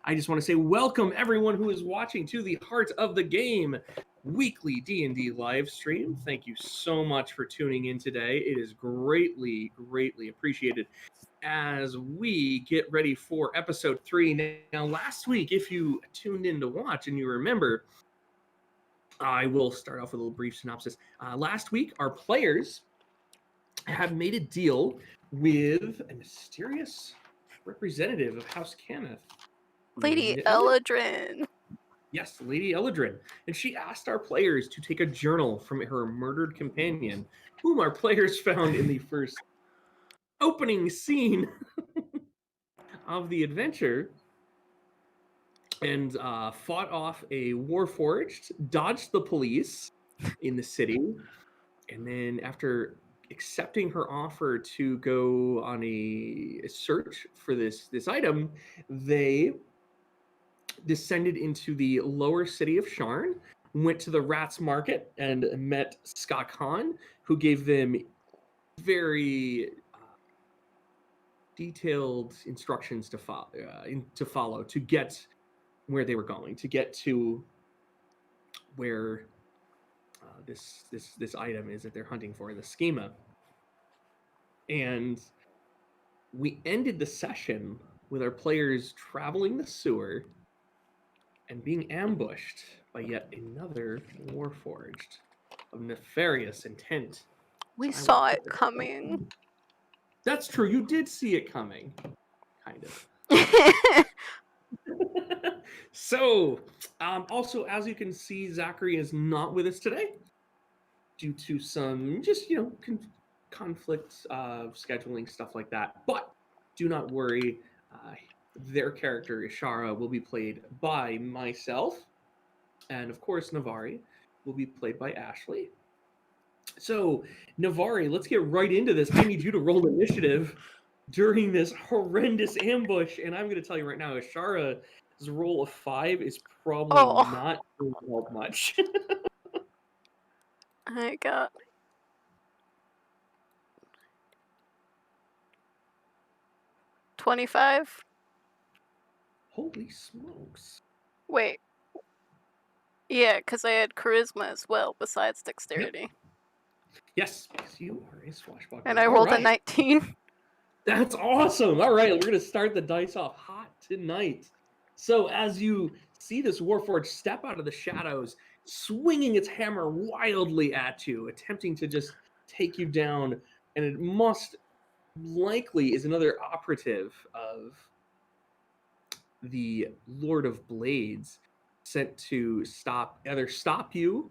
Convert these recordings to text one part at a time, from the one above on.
I just want to say welcome everyone who is watching to the Heart of the Game weekly D&D live stream. Thank you so much for tuning in today. It is greatly appreciated as we get ready for episode 3. Now, last week, if you tuned in to watch and you remember, I will start off with a little brief synopsis. Last week, our players have made a deal with a mysterious representative of House Cannith. Lady Eladrin. Yes, Lady Eladrin. And she asked our players to take a journal from her murdered companion, whom our players found in the first opening scene of the adventure, and fought off a Warforged, dodged the police in the city, and then after accepting her offer to go on a search for this item, they descended into the lower city of Sharn, went to the Rats Market, and met Ska Khan, who gave them very detailed instructions to follow to get where they were going, to get to where this item is that they're hunting for, the schema. And we ended the session with our players traveling the sewer and being ambushed by yet another Warforged of nefarious intent. We saw it coming. That's true. You did see it coming. Kind of. So, also, as you can see, Zachary is not with us today due to some just, conflicts of scheduling, stuff like that. But do not worry. Their character, Ishara, will be played by myself. And, of course, Navari will be played by Ashley. So, Navari, let's get right into this. I need you to roll initiative during this horrendous ambush. And I'm going to tell you right now, Ishara's roll of 5 is probably not going to help much. I got... $25. Holy smokes. Wait. Yeah, because I had charisma as well, besides dexterity. Yep. Yes, because you are a swashbuckler. And I rolled a 19. That's awesome. All right, we're going to start the dice off hot tonight. So as you see this Warforged step out of the shadows, swinging its hammer wildly at you, attempting to just take you down, and it most likely is another operative of the Lord of Blades, sent to either stop you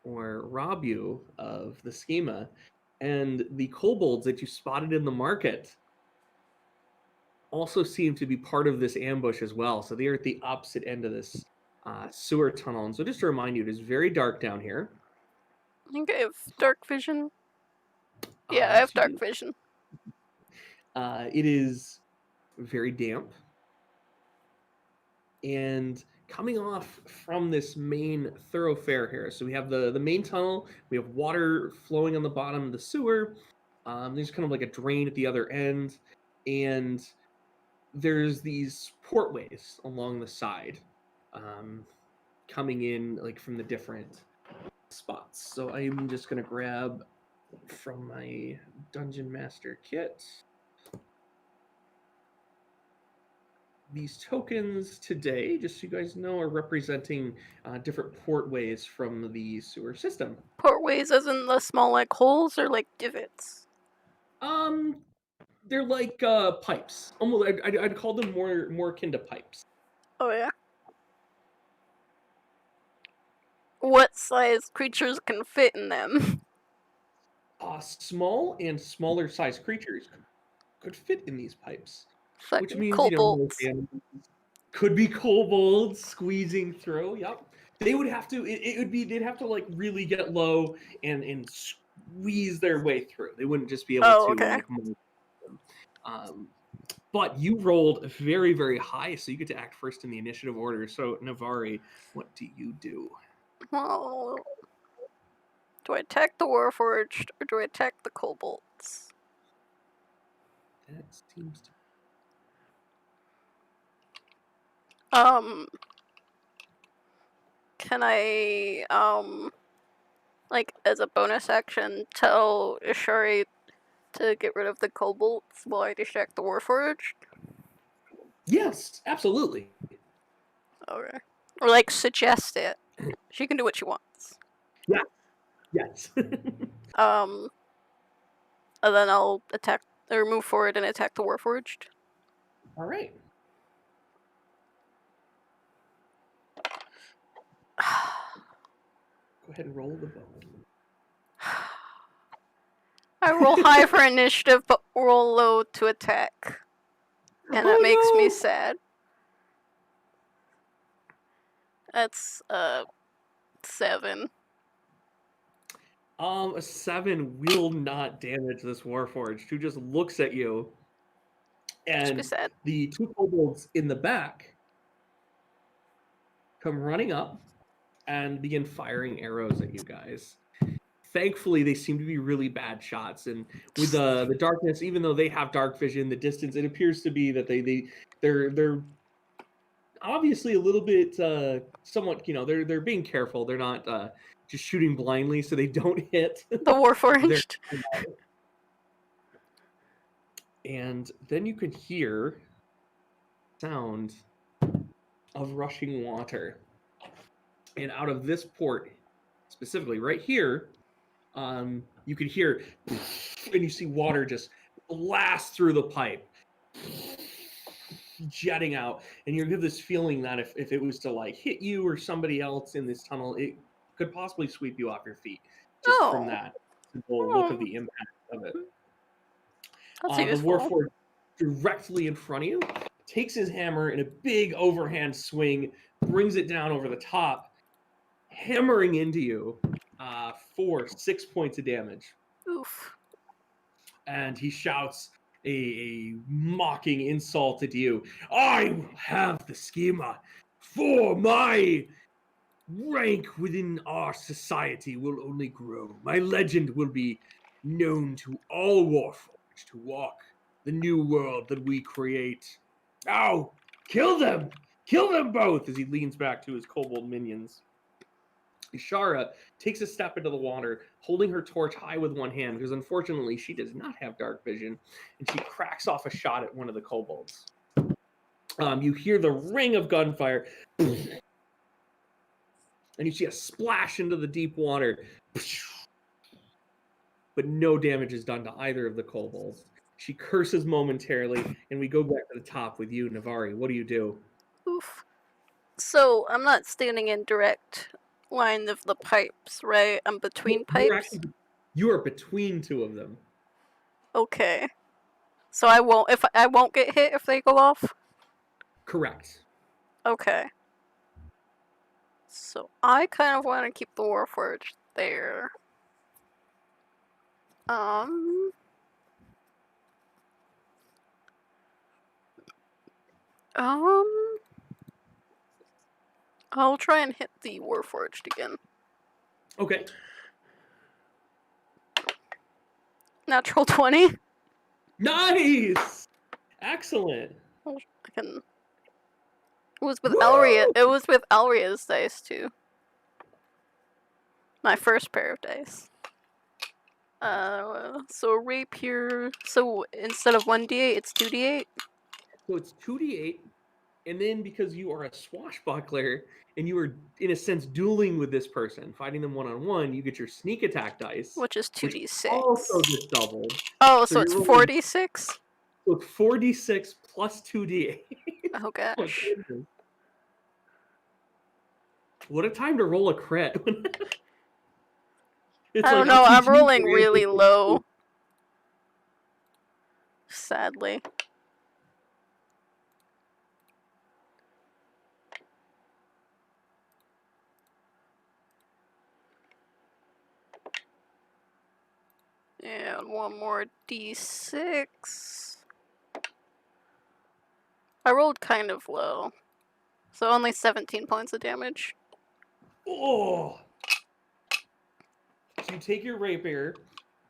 or rob you of the schema. And the kobolds that you spotted in the market also seem to be part of this ambush as well. So they are at the opposite end of this sewer tunnel. And so just to remind you, it is very dark down here. I think I have dark vision. Yeah, I have dark vision. It is very damp. And coming off from this main thoroughfare here, so we have the main tunnel, we have water flowing on the bottom of the sewer, there's kind of like a drain at the other end, and there's these portways along the side, coming in like from the different spots. So I'm just going to grab from my Dungeon Master kit these tokens today, just so you guys know, are representing different portways from the sewer system. Portways as in the small like holes or like divots? They're like pipes. Almost, I'd call them more akin to pipes. Oh yeah. What size creatures can fit in them? Small and smaller size creatures could fit in these pipes. Fucking which means, kobolds. Could be kobolds squeezing through. Yep. They would have to, they'd have to like really get low and squeeze their way through. They wouldn't just be able to like move them. But you rolled very, very high, so you get to act first in the initiative order. So, Navari, what do you do? Well, do I attack the Warforged or do I attack the kobolds? That seems to... Can I, like, as a bonus action, tell Ishari to get rid of the kobolds while I distract the Warforged? Yes, absolutely. Okay. Or, like, suggest it. She can do what she wants. Yes. And then I'll attack, or move forward and attack the Warforged. All right. Go ahead and roll the bow. I roll high for initiative, but roll low to attack. And that makes me sad. That's, 7. A 7 will not damage this Warforged, who just looks at you. Makes me And sad. the 2 kobolds in the back come running up and begin firing arrows at you guys. Thankfully, they seem to be really bad shots, and with the darkness, even though they have dark vision, the distance, it appears to be that they're obviously a little bit somewhat, they're being careful. They're not just shooting blindly, so they don't hit The Warforged. And then you can hear sound of rushing water, and out of this port, specifically right here, you can hear, and you see water just blast through the pipe, jetting out, and you have this feeling that if it was to like hit you or somebody else in this tunnel, it could possibly sweep you off your feet just from that simple look of the impact of it. That's The useful. Warforged directly in front of you takes his hammer in a big overhand swing, brings it down over the top, hammering into you for 6 points of damage. Oof. And he shouts a mocking insult at you. I will have the schema, for my rank within our society will only grow. My legend will be known to all Warforged to walk the new world that we create. Now, kill them! Kill them both! As he leans back to his kobold minions. Ishara takes a step into the water, holding her torch high with one hand, because unfortunately she does not have dark vision, and she cracks off a shot at one of the kobolds. You hear the ring of gunfire, and you see a splash into the deep water, but no damage is done to either of the kobolds. She curses momentarily, and we go back to the top with you, Navari. What do you do? Oof. So, I'm not standing in direct line of the pipes, right? I'm between pipes? You are between 2 of them. Okay. So I won't get hit if they go off? Correct. Okay. So I kind of want to keep the Warforged there. I'll try and hit the Warforged again. Okay. Natural 20. Nice! Excellent. I can... It was with Alria. It was with Alria's dice too. My first pair of dice. So rapier. So instead of 1d8, it's 2d8. So it's 2d8, and then because you are a swashbuckler and you are in a sense dueling with this person, fighting them one-on-one, you get your sneak attack dice, which is 2d6. Which also gets doubled. Oh, so it's 4d6. So it's 4d6 plus 2d8. Oh gosh. What a time to roll a crit. I don't know, I'm rolling really low. Sadly. And one more d6. I rolled kind of low. So only 17 points of damage. Oh! So you take your rapier,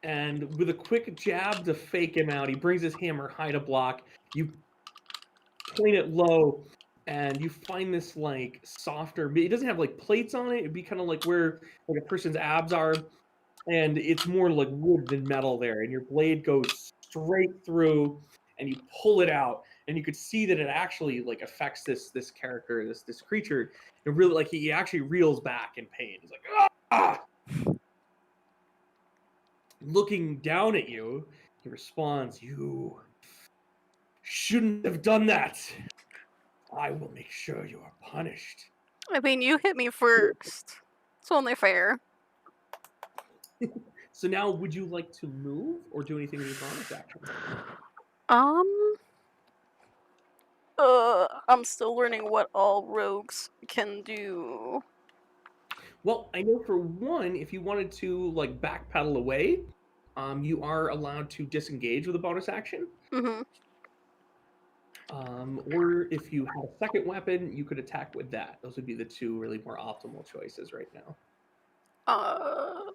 and with a quick jab to fake him out, he brings his hammer high to block. You point it low, and you find this like softer. It doesn't have like plates on it. It'd be kind of like where like a person's abs are, and it's more like wood than metal there. And your blade goes straight through, and you pull it out, and you could see that it actually like affects this character, this creature. It really like he actually reels back in pain. He's like, ah! Looking down at you, he responds, "You shouldn't have done that. I will make sure you are punished." I mean, you hit me first. It's only fair. So now, would you like to move or do anything with your bonus action? Um. I'm still learning what all rogues can do. Well, I know for one, if you wanted to like backpedal away, you are allowed to disengage with a bonus action. Mm-hmm. Or if you had a second weapon, you could attack with that. Those would be the two really more optimal choices right now. I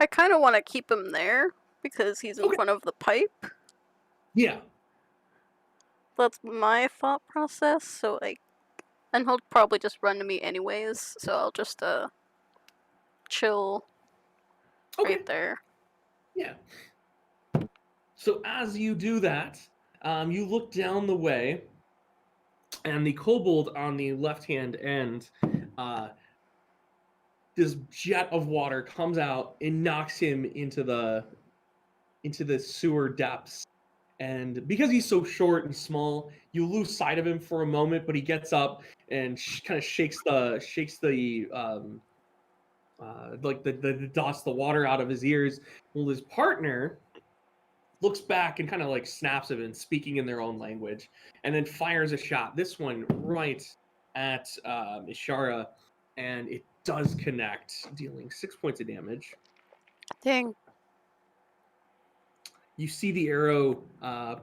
kind of want to keep him there because he's in Okay. front of the pipe. Yeah. That's my thought process. So and he'll probably just run to me anyways. So I'll just chill Okay. right there. Yeah. So as you do that, you look down the way, and the kobold on the left-hand end, this jet of water comes out and knocks him into the sewer depths. And because he's so short and small, you lose sight of him for a moment. But he gets up and kind of shakes the like the dust, the water out of his ears. Well, his partner looks back and kind of like snaps at him, speaking in their own language, and then fires a shot. This one right at Ishara, and it does connect, dealing 6 points of damage. Dang. You see the arrow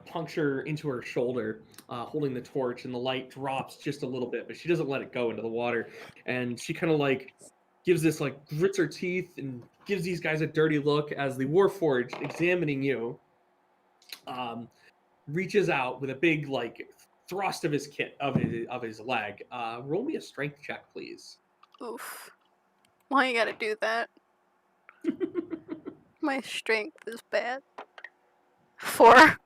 puncture into her shoulder, holding the torch, and the light drops just a little bit, but she doesn't let it go into the water. And she kind of like gives this like grits her teeth and gives these guys a dirty look as the Warforged, examining you, reaches out with a big like thrust of his of his leg. Roll me a strength check, please. Oof. Why you gotta do that? My strength is bad. 4.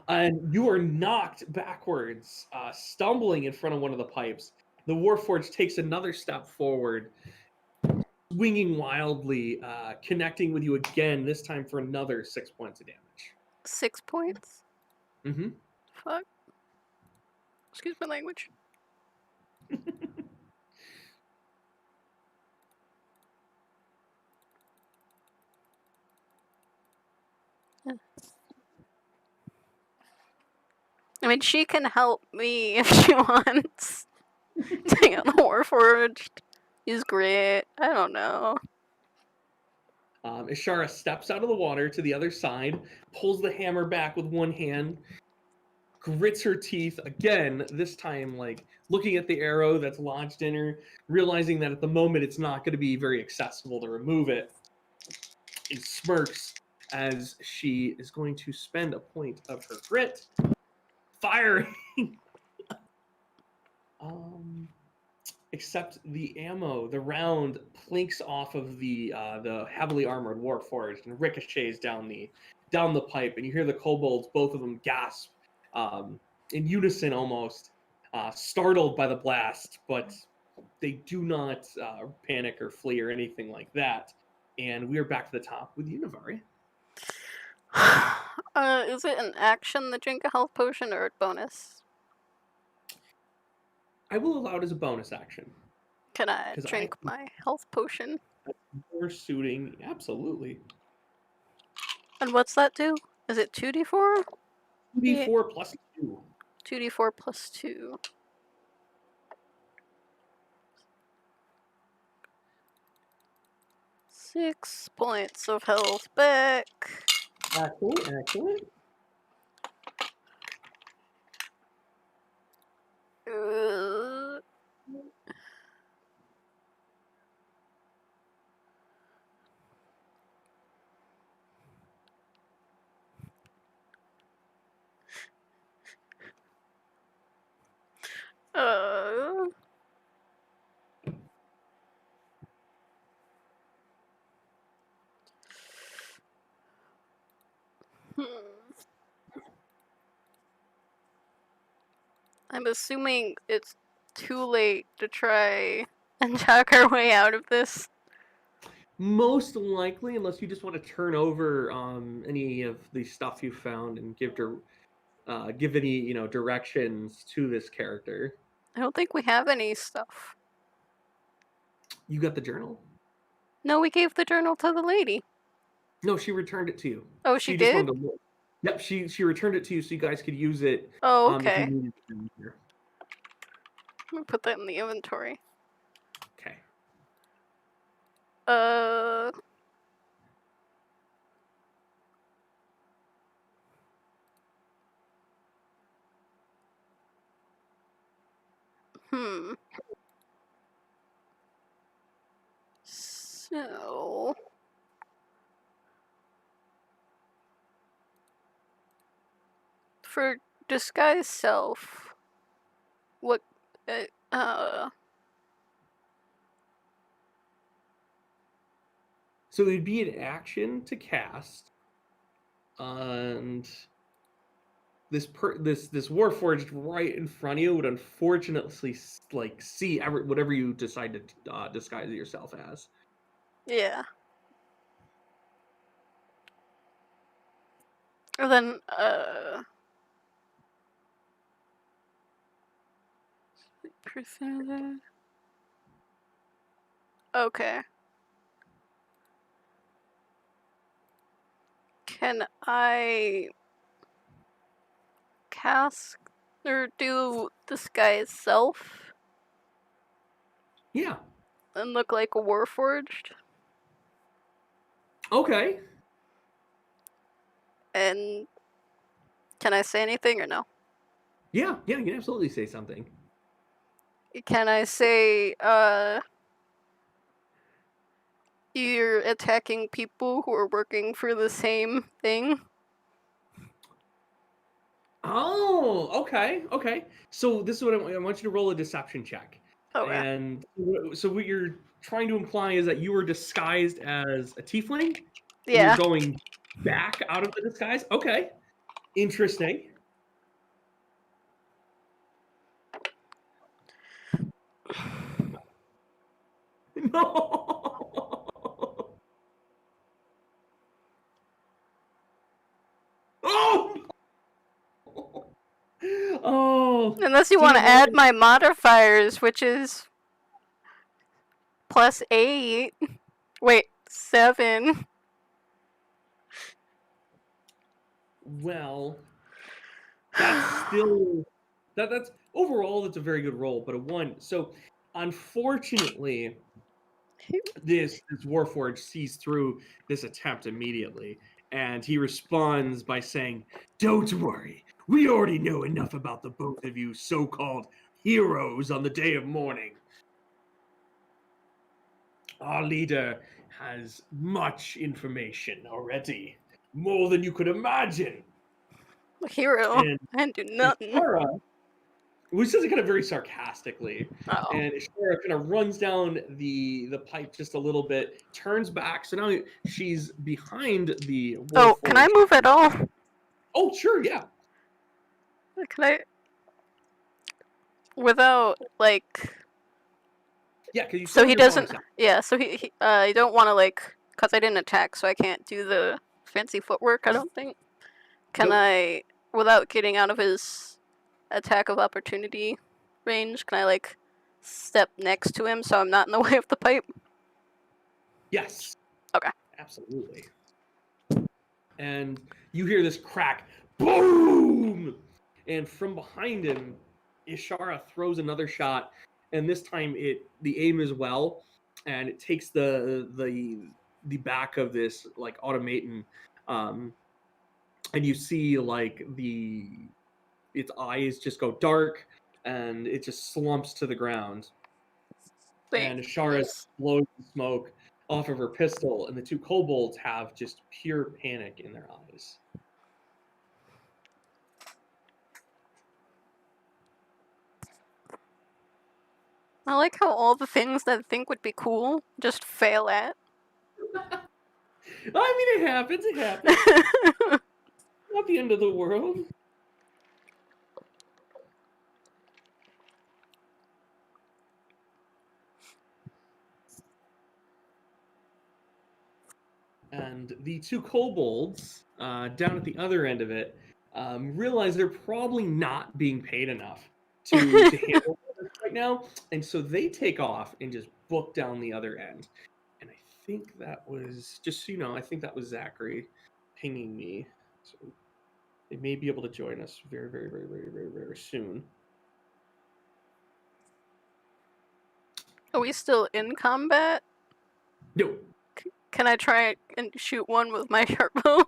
And you are knocked backwards, stumbling in front of one of the pipes. The Warforged takes another step forward, swinging wildly, connecting with you again, this time for another 6 points of damage. 6 points? Mm-hmm. Fuck. Excuse my language. I mean, she can help me if she wants. Take out the Warforged. Use grit. I don't know. Ishara steps out of the water to the other side, pulls the hammer back with one hand, grits her teeth again, this time like looking at the arrow that's lodged in her, realizing that at the moment it's not going to be very accessible to remove it. And smirks as she is going to spend a point of her grit firing. Except the ammo, the round plinks off of the heavily armored Warforged and ricochets down the pipe, and you hear the kobolds, both of them, gasp in unison almost, startled by the blast, but they do not panic or flee or anything like that. And we are back to the top with you, Navari. Is it an action, the drink a health potion, or a bonus? I will allow it as a bonus action. Can I drink my health potion? More suiting, absolutely. And what's that do? Is it 2d4? 2d4 plus 2. 2d4 plus 2. Six points of health back. Excellent. I'm assuming it's too late to try and talk our way out of this. Most likely, unless you just want to turn over any of the stuff you found and give any directions to this character. I don't think we have any stuff. You got the journal? No, we gave the journal to the lady. No, she returned it to you. Oh, she just did? wanted to look. Yep, she returned it to you so you guys could use it Oh, if you okay. needed it later. I'm gonna put that in the inventory. Okay. So... For disguise self, what, So it'd be an action to cast, and this Warforged right in front of you would unfortunately see whatever you decide to disguise yourself as. Yeah. And then, percentage. Okay. Can I cast or do disguise self Yeah. and look like a Warforged? Okay. And can I say anything or no? Yeah, you can absolutely say something. Can I say, you're attacking people who are working for the same thing? Oh, okay. So this is what I want you to roll a deception check. Okay. And so what you're trying to imply is that you were disguised as a tiefling? Yeah. And you're going back out of the disguise? Okay. Interesting. No. Oh. Oh. Unless you So want to you're add rolling- my modifiers, which is +8. Wait, 7. Well, that's still that's overall that's a very good roll, but a 1. So unfortunately, this Warforged sees through this attempt immediately, and he responds by saying, "Don't worry, we already know enough about the both of you so-called heroes on the day of mourning. Our leader has much information already, more than you could imagine." A hero. And I didn't do nothing. Ishara, which says it kind of very sarcastically, Oh. and Ishara kind of runs down the pipe just a little bit, turns back, so now she's behind the Oh, can I move at all? Oh, sure, yeah. Can I? Without, like... Yeah, because you So he still have your doesn't... bonus action. Yeah, so he I don't want to, like... Because I didn't attack, so I can't do the fancy footwork, I don't think. Can Nope. I, without getting out of his attack of opportunity range, can I, like, step next to him so I'm not in the way of the pipe? Yes. Okay. Absolutely. And you hear this crack, boom! And from behind him, Ishara throws another shot, and this time the aim is well, and it takes the back of this like automaton, and you see like its eyes just go dark, and it just slumps to the ground. And Ishara blows the smoke off of her pistol, and the two kobolds have just pure panic in their eyes. I like how all the things that I think would be cool just fail at. I mean, it happens. Not the end of the world. and the two kobolds down at the other end of it realize they're probably not being paid enough to handle this right now, and so they take off and just book down the other end. And I think that was, just so you know, I think that was Zachary pinging me, so they may be able to join us very, very, very, very, very, very soon. Are we still in combat? No. Can I try and shoot one with my sharp bow?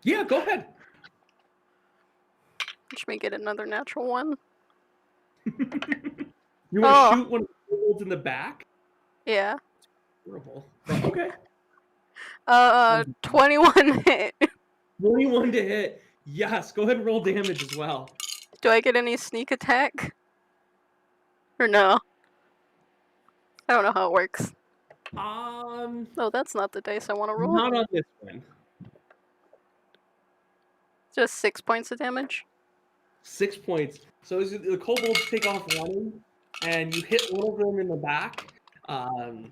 Yeah, go ahead. Which may get another natural one. You want to shoot one of the kobolds in the back? Yeah. Horrible. But okay. 21 hit. 21 to hit. Yes, go ahead and roll damage as well. Do I get any sneak attack? Or no? I don't know how it works. Oh, that's not the dice I want to roll. Not on this one. Just 6 points of damage. 6 points. So as the kobolds take off running, and you hit one of them in the back, and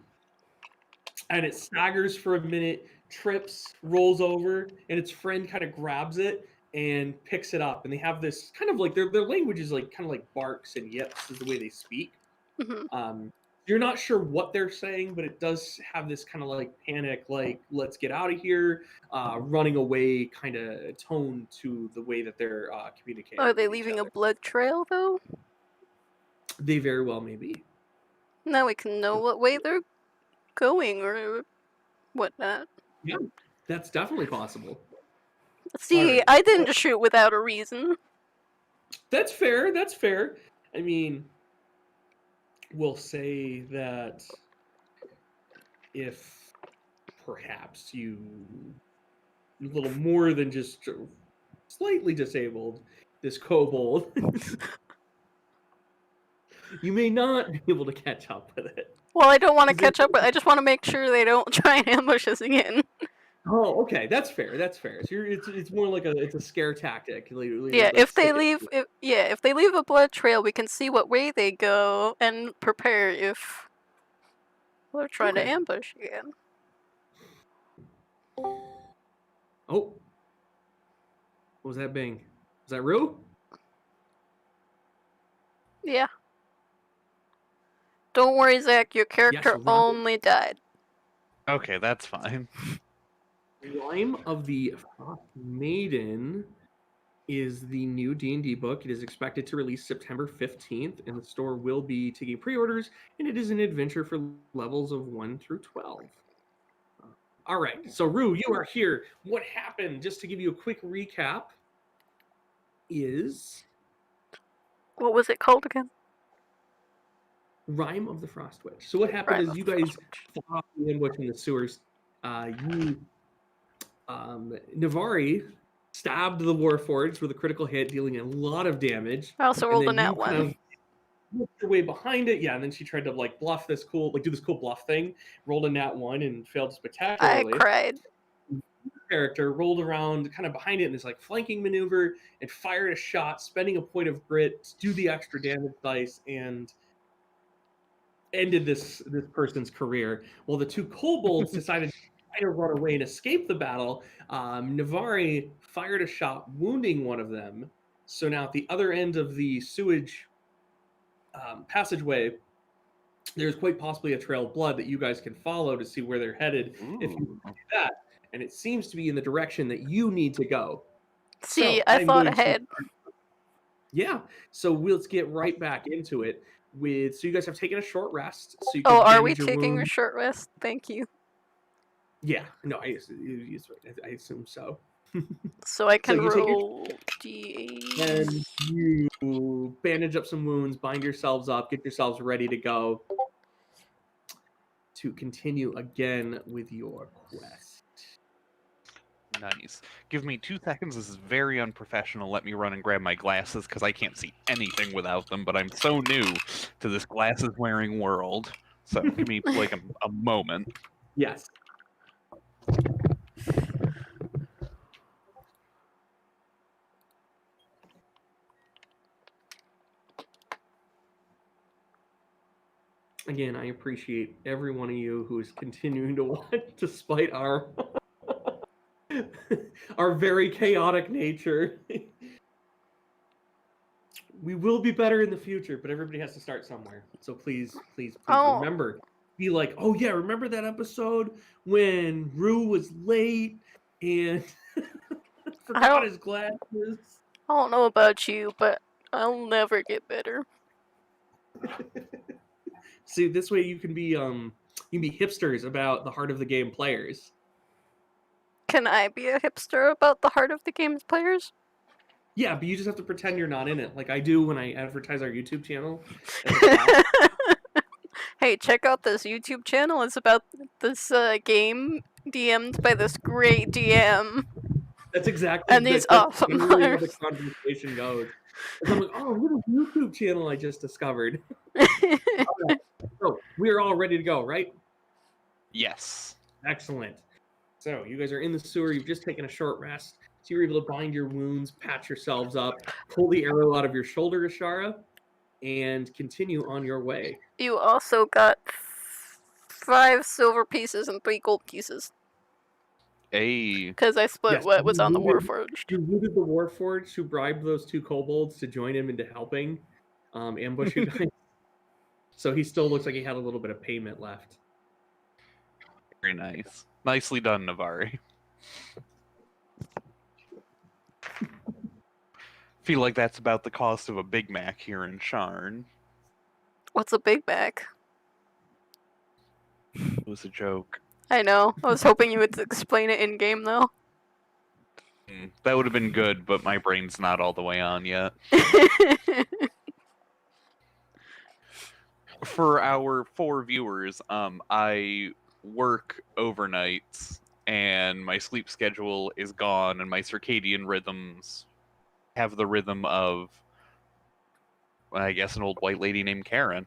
it staggers for a minute, trips, rolls over, and its friend kind of grabs it and picks it up. And they have this kind of like their language is like kind of like barks and yips is the way they speak. Mm-hmm. You're not sure what they're saying, but it does have this kind of like panic, like let's get out of here, running away kind of tone to the way that they're communicating. Are they leaving a blood trail though? They very well may be. Now we can know what way they're going or whatnot. Yeah, that's definitely possible. See, Alright. I didn't shoot without a reason. That's fair. That's fair. I mean, we'll say that if perhaps you a little more than just slightly disabled this kobold, you may not be able to catch up with it. Well, I don't want to catch up, but I just want to make sure they don't try and ambush us again. Oh, okay, that's fair. That's fair. So it's more like it's a scare tactic. Yeah, if they leave a blood trail, we can see what way they go and prepare if they're trying to ambush again. Oh, what was that bang? Was that Rue? Yeah. Don't worry, Zach. Your character only died. Okay, that's fine. Rime of the Frost Maiden is the new D&D book. It is expected to release September 15th, and the store will be taking pre-orders, and it is an adventure for levels of 1 through 12. All right, so Rue, you are here. What happened, just to give you a quick recap, is... What was it called again? Rime of the Frost Witch. So what happened is you guys fought off the ambush in the sewers. Navari stabbed the Warforged with a critical hit, dealing a lot of damage. I also rolled a nat one. Kind of worked your way behind it, yeah, and then she tried to like bluff this cool, like do this cool bluff thing. Rolled a nat one and failed spectacularly. I cried. Character rolled around kind of behind it in this like flanking maneuver and fired a shot, spending a point of grit to do the extra damage dice and ended this person's career. While the two kobolds decided to run away and escape the battle, Navari fired a shot, wounding one of them. So now at the other end of the sewage passageway, there's quite possibly a trail of blood that you guys can follow to see where they're headed. Ooh. If you do that, and it seems to be in the direction that you need to go. See, So I I'm thought going to- ahead. Yeah, so let's get right back into it. So you guys have taken a short rest. So you Oh, can are we bandage your taking a wound. short rest? Thank you. Yeah, no, I assume so. So I can you take your- roll D8. And you bandage up some wounds, bind yourselves up, get yourselves ready to go to continue again with your quest. Nice. Give me 2 seconds. This is very unprofessional. Let me run and grab my glasses because I can't see anything without them. But I'm so new to this glasses-wearing world. So give me like a moment. Yes. Again, I appreciate every one of you who is continuing to watch despite our our very chaotic nature. We will be better in the future, but everybody has to start somewhere. So please Oh. remember. Be like, oh yeah, remember that episode when Rue was late and forgot don't- his glasses? I don't know about you, but I'll never get better. See, this way you can be hipsters about the heart of the game players. Can I be a hipster about the heart of the game's players? Yeah, but you just have to pretend you're not in it, like I do when I advertise our YouTube channel. as a class. Hey, check out this YouTube channel. It's about this game DM'd by this great DM. That's exactly And these that's awesome generally how the players. conversation goes. 'Cause I'm like, oh, look at this YouTube channel I just discovered. So we are all ready to go, right? Yes. Excellent. So you guys are in the sewer. You've just taken a short rest. So you're able to bind your wounds, patch yourselves up, pull the arrow out of your shoulder, Ashara, and continue on your way. You also got 5 silver pieces and 3 gold pieces. Hey. Because I split Yes, what was on the you- Warforged. You looted the Warforged, who bribed those 2 kobolds to join him into helping ambush you guys. So he still looks like he had a little bit of payment left. Very nice. Nicely done, Navari. Feel like that's about the cost of a Big Mac here in Sharn. What's a Big Mac? It was a joke. I know. I was hoping you would explain it in game, though. That would have been good, but my brain's not all the way on yet. For our 4 viewers, I work overnights, and my sleep schedule is gone, and my circadian rhythms have the rhythm of, well, I guess, an old white lady named Karen.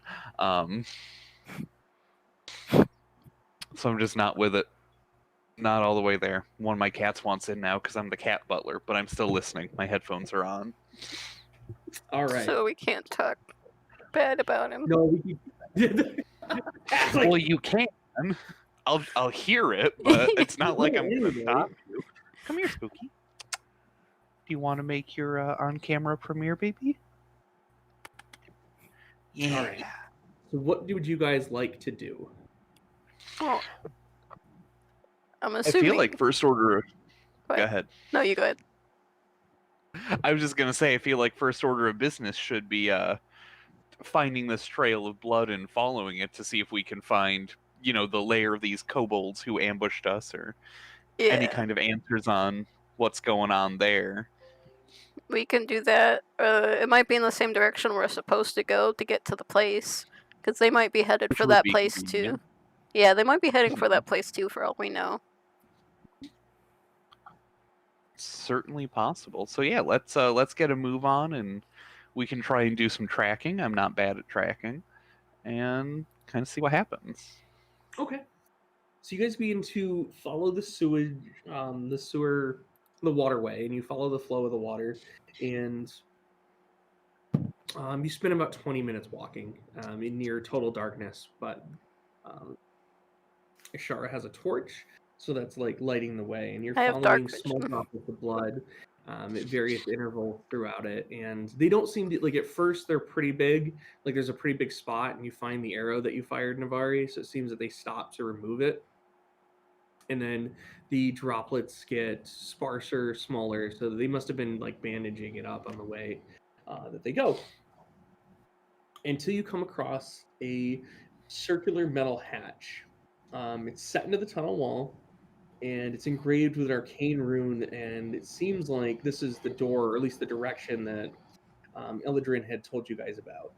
So I'm just not with it. Not all the way there. One of my cats wants in now because I'm the cat butler, but I'm still listening. My headphones are on. All right. So we can't talk bad about him. No, we Well, you can. I'll hear it, but it's not like I'm going to stop you. Come here, Spooky. Do you want to make your on-camera premiere, baby? Yeah. All right. So what would you guys like to do? Oh. I'm I assuming. feel like first order. Go Go ahead. No, you go ahead. I was just gonna say, I feel like first order of business should be finding this trail of blood and following it to see if we can find, the lair of these kobolds who ambushed us, or Yeah, any kind of answers on what's going on there. we can do that. It might be in the same direction we're supposed to go to get to the place, because they might be headed Which for would that be place too. convenient. Yeah, they might be heading for that place too, for all we know. Certainly possible. So yeah, let's get a move on, and we can try and do some tracking. I'm not bad at tracking, and kind of see what happens. Okay. So you guys begin to follow the sewage, the waterway, and you follow the flow of the water, and you spend about 20 minutes walking in near total darkness. But Ashara has a torch, so that's like lighting the way, and you're I have dark following small vision. drops of the blood at various intervals throughout it, and they don't seem to, like, at first they're pretty big, like there's a pretty big spot, and you find the arrow that you fired, Navari, so it seems that they stop to remove it, and then the droplets get sparser, smaller, so they must have been like bandaging it up on the way that they go, until you come across a circular metal hatch. It's set into the tunnel wall, and it's engraved with an arcane rune, and it seems like this is the door, or at least the direction that Eladrin had told you guys about.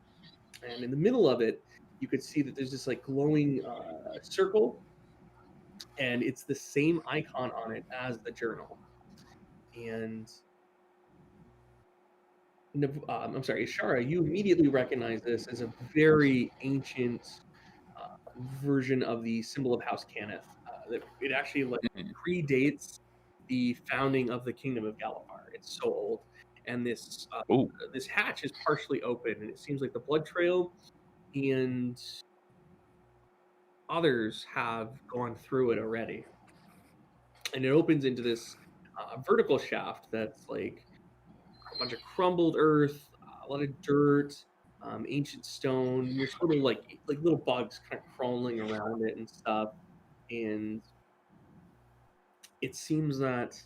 And in the middle of it, you could see that there's this like glowing circle, and it's the same icon on it as the journal. And I'm sorry, Ashara, you immediately recognize this as a very ancient version of the symbol of House Cannith. It actually predates the founding of the Kingdom of Galifar. It's so old, and this hatch is partially open, and it seems like the blood trail and others have gone through it already. And it opens into this vertical shaft that's like a bunch of crumbled earth, a lot of dirt, ancient stone. You're sort of like little bugs kind of crawling around it and stuff. And it seems that,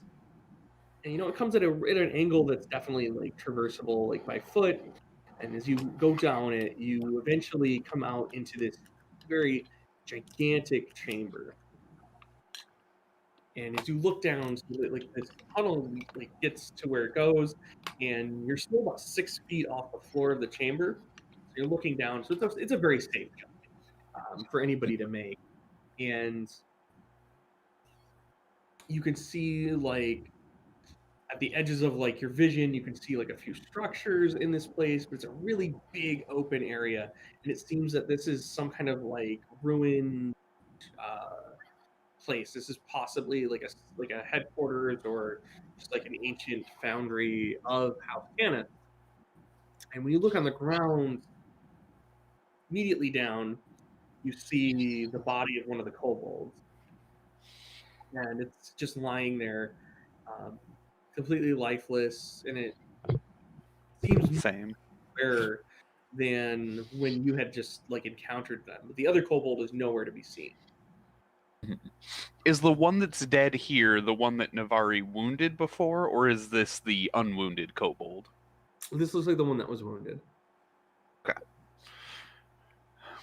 and, it comes at an angle that's definitely like traversable, like by foot. And as you go down it, you eventually come out into this very gigantic chamber. And as you look down, so that, like this tunnel like gets to where it goes, and you're still about 6 feet off the floor of the chamber. So you're looking down, so it's a very safe jump for anybody to make. And you can see like at the edges of like your vision, you can see like a few structures in this place, but it's a really big open area, and it seems that this is some kind of like ruined place. This is possibly like a headquarters or just like an ancient foundry of House Canna. And when you look on the ground, immediately down, you see the body of one of the kobolds, and it's just lying there, completely lifeless, and it seems Same. rarer than when you had just like encountered them. But the other kobold is nowhere to be seen. Is the one that's dead here the one that Navari wounded before, or is this the unwounded kobold? This looks like the one that was wounded. Okay.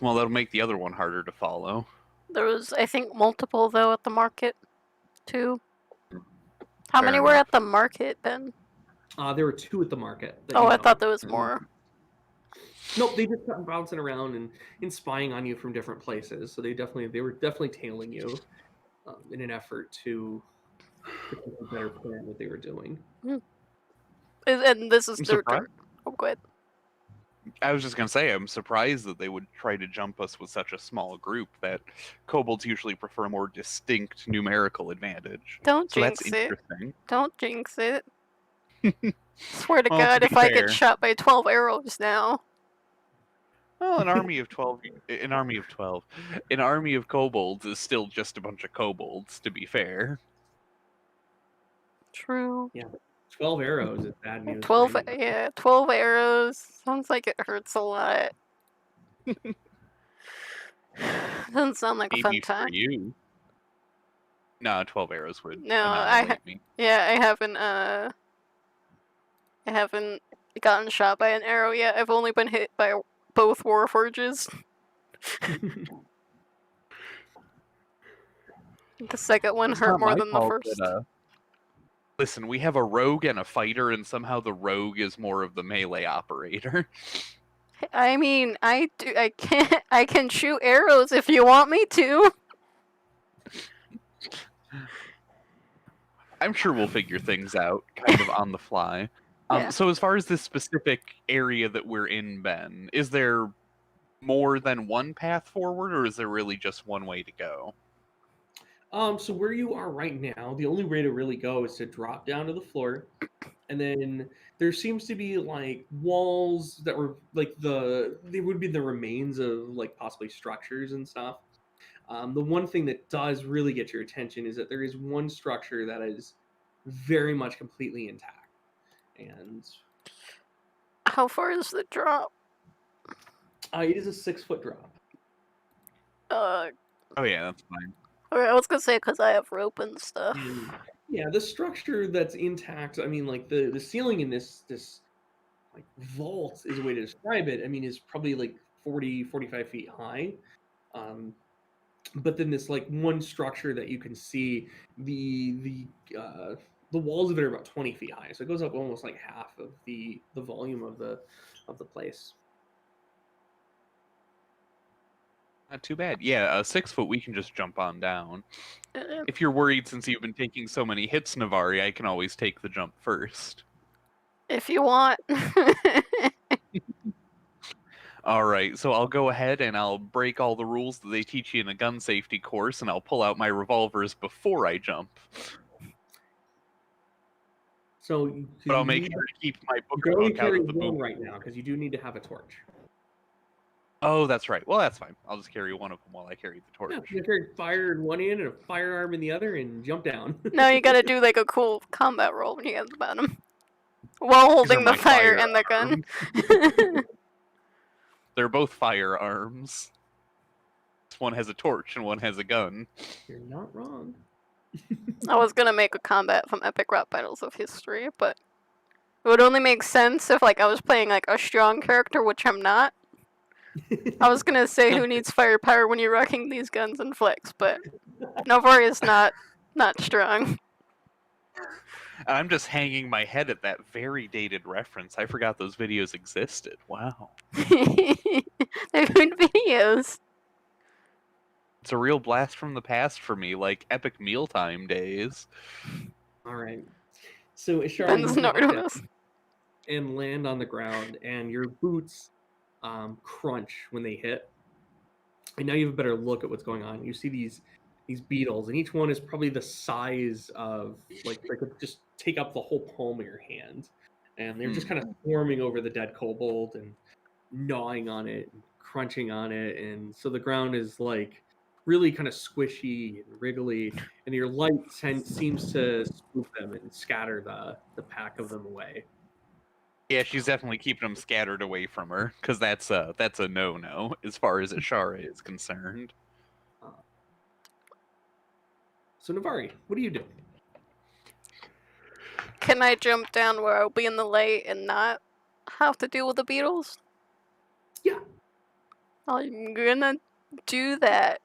Well, that'll make the other one harder to follow. There was, I think, multiple though at the market, too. How Fair many were enough. at the market, Ben? There were 2 at the market. Oh, I thought there was more. Nope, they just kept bouncing around and spying on you from different places. So they were definitely tailing you in an effort to better plan what they were doing. And this is I'm their surprised. turn. Oh, go ahead. I was just going to say, I'm surprised that they would try to jump us with such a small group, that kobolds usually prefer a more distinct numerical advantage. Don't So that's jinx it. interesting. Don't jinx it. Swear to Well, God, to if be I fair- get shot by 12 arrows now. Well, an army of 12 kobolds is still just a bunch of kobolds, to be fair. True. 12 arrows is bad news. 12, for you. yeah, 12 arrows. Sounds like it hurts a lot. Doesn't sound like a fun Maybe for time. you. No, 12 arrows would No, I annihilate me. Yeah, I haven't gotten shot by an arrow yet. I've only been hit by both Warforges. The second one It's hurt not more my than the fault first. that, listen, we have a rogue and a fighter, and somehow the rogue is more of the melee operator. I mean, I can shoot arrows if you want me to. I'm sure we'll figure things out, kind of on the fly. Yeah. So as far as this specific area that we're in, Ben, is there more than one path forward, or is there really just one way to go? So where you are right now, the only way to really go is to drop down to the floor, and then there seems to be like walls that were like they would be the remains of like possibly structures and stuff. The one thing that does really get your attention is that there is one structure that is very much completely intact, and How far is the drop? it is a 6-foot drop. Uh, Oh yeah, that's fine. okay, I was gonna say because I have rope and stuff. And, yeah, the structure that's intact. I mean, like the ceiling in this like vault is a way to describe it. I mean, is probably like 40, 45 feet high. But then this like one structure that you can see, the walls of it are about 20 feet high, so it goes up almost like half of the volume of the place. Not too bad. Yeah, 6 foot we can just jump on down. Uh, If you're worried since you've been taking so many hits, Navari, I can always take the jump first. If you want. All right, so I'll go ahead and I'll break all the rules that they teach you in a gun safety course, and I'll pull out my revolvers before I jump. So, But I'll make sure to keep my you book can only out carry of the one boot. right now because you do need to have a torch. Oh, that's right. Well, that's fine. I'll just carry one of them while I carry the torch. Yeah, you carry fire in one hand and a firearm in the other, and jump down. No, you gotta do like a cool combat roll when you get to the bottom. While These are holding the my fire and the gun. firearms. They're both firearms. One has a torch and one has a gun. You're not wrong. I was gonna make a combat from Epic Rap Battles of History, but it would only make sense if like I was playing like a strong character, which I'm not. I was gonna say who needs firepower when you're rocking these guns and flicks, but Novari is not strong. I'm just hanging my head at that very dated reference. I forgot those videos existed. Wow. They're good videos. It's a real blast from the past for me, like epic mealtime days. All right. So Ishara, Ben's you not knock nervous. down and land on the ground, and your boots crunch when they hit. And now you have a better look at what's going on. You see these beetles, and each one is probably the size of like they could just take up the whole palm of your hand, and they're just kind of swarming over the dead kobold and gnawing on it, and crunching on it, and so the ground is like really kind of squishy and wriggly, and your light seems to spook them and scatter the pack of them away. Yeah, she's definitely keeping them scattered away from her, because that's a no-no as far as Ishara is concerned. So Navari, what do you do? Can I jump down where I'll be in the light and not have to deal with the beetles? Yeah. I'm gonna do that.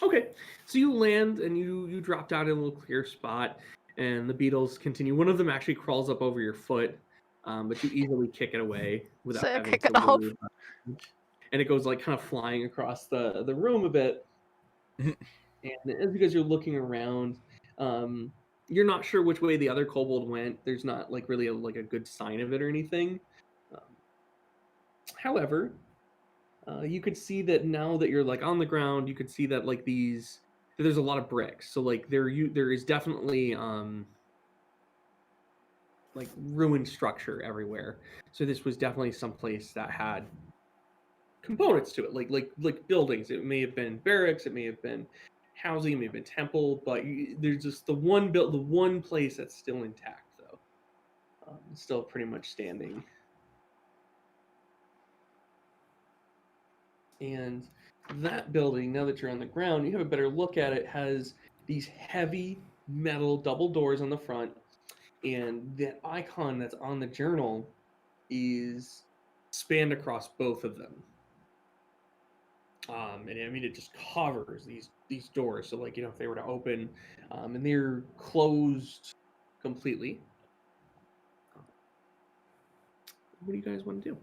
Okay, so you land and you drop down in a little clear spot, and the beetles continue. One of them actually crawls up over your foot, but you easily kick it away without So I having kick to it off. worry about it. And it goes like kind of flying across the room a bit. And as you guys are looking around, you're not sure which way the other kobold went. There's not like really a good sign of it or anything. However, you could see that now that you're like on the ground, you could see that like there's a lot of bricks. So like there is definitely like ruined structure everywhere. So this was definitely some place that had components to it, like buildings. It may have been barracks, it may have been housing, it may have been temple, but there's just the one place that's still intact though. Still pretty much standing. And that building, now that you're on the ground, you have a better look at it, has these heavy metal double doors on the front, and that icon that's on the journal is spanned across both of them. And I mean, it just covers these doors. So like, you know, if they were to open, and they're closed completely. What do you guys want to do?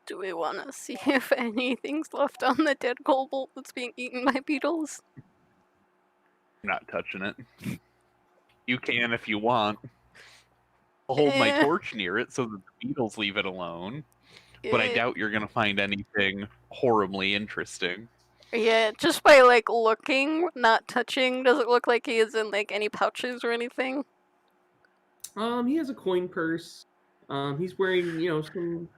Do we want to see if anything's left on the dead kobold that's being eaten by beetles? I'm not touching it. You can if you want. I'll hold my Eh. torch near it so that the beetles leave it alone. But I doubt you're gonna find anything horribly interesting. Yeah, just by like looking, not touching, does it look like he is in like any pouches or anything? He has a coin purse. He's wearing, you know, some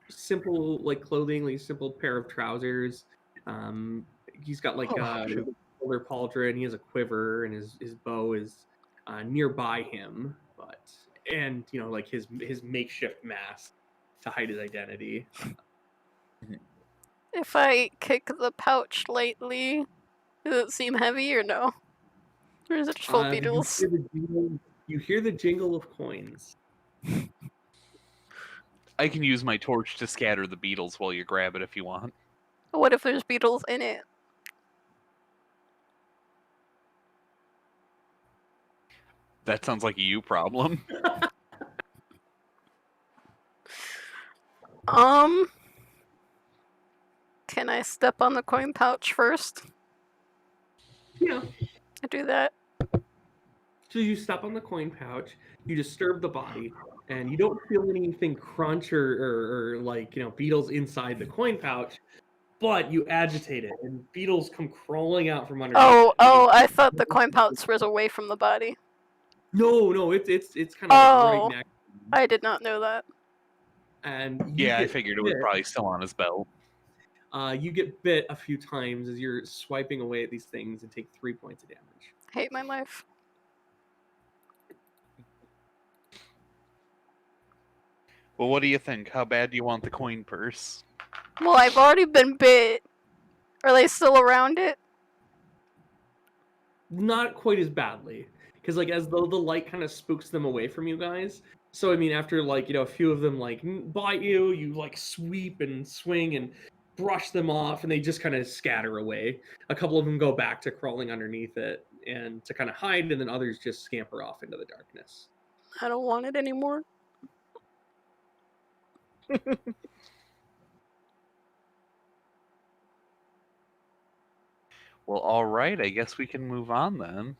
simple like clothing, like a simple pair of trousers. He's got like a shoulder pauldron. He has a quiver, and his bow is nearby him. And you know, like his makeshift mask to hide his identity. If I kick the pouch lightly, does it seem heavy or no? Or is it just full of beetles? You hear the jingle of coins. I can use my torch to scatter the beetles while you grab it if you want. What if there's beetles in it? That sounds like a you problem. Can I step on the coin pouch first? Yeah. I do that. So you step on the coin pouch, you disturb the body, and you don't feel anything crunch or like, you know, beetles inside the coin pouch, but you agitate it, and beetles come crawling out from underneath. Oh, I thought the coin pouch was away from the body. No, it's kind of right next. I did not know that. And you Yeah, I get figured it was bit. probably still on his belt. You get bit a few times as you're swiping away at these things and take 3 points of damage. Hate my life. Well, what do you think? How bad do you want the coin purse? Well, I've already been bit. Are they still around it? Not quite as badly, because like as though the light kind of spooks them away from you guys. So I mean, after like a few of them like bite you, you like sweep and swing and brush them off, and they just kind of scatter away. A couple of them go back to crawling underneath it and to kind of hide, and then others just scamper off into the darkness. I don't want it anymore. Well, all right. I guess we can move on then.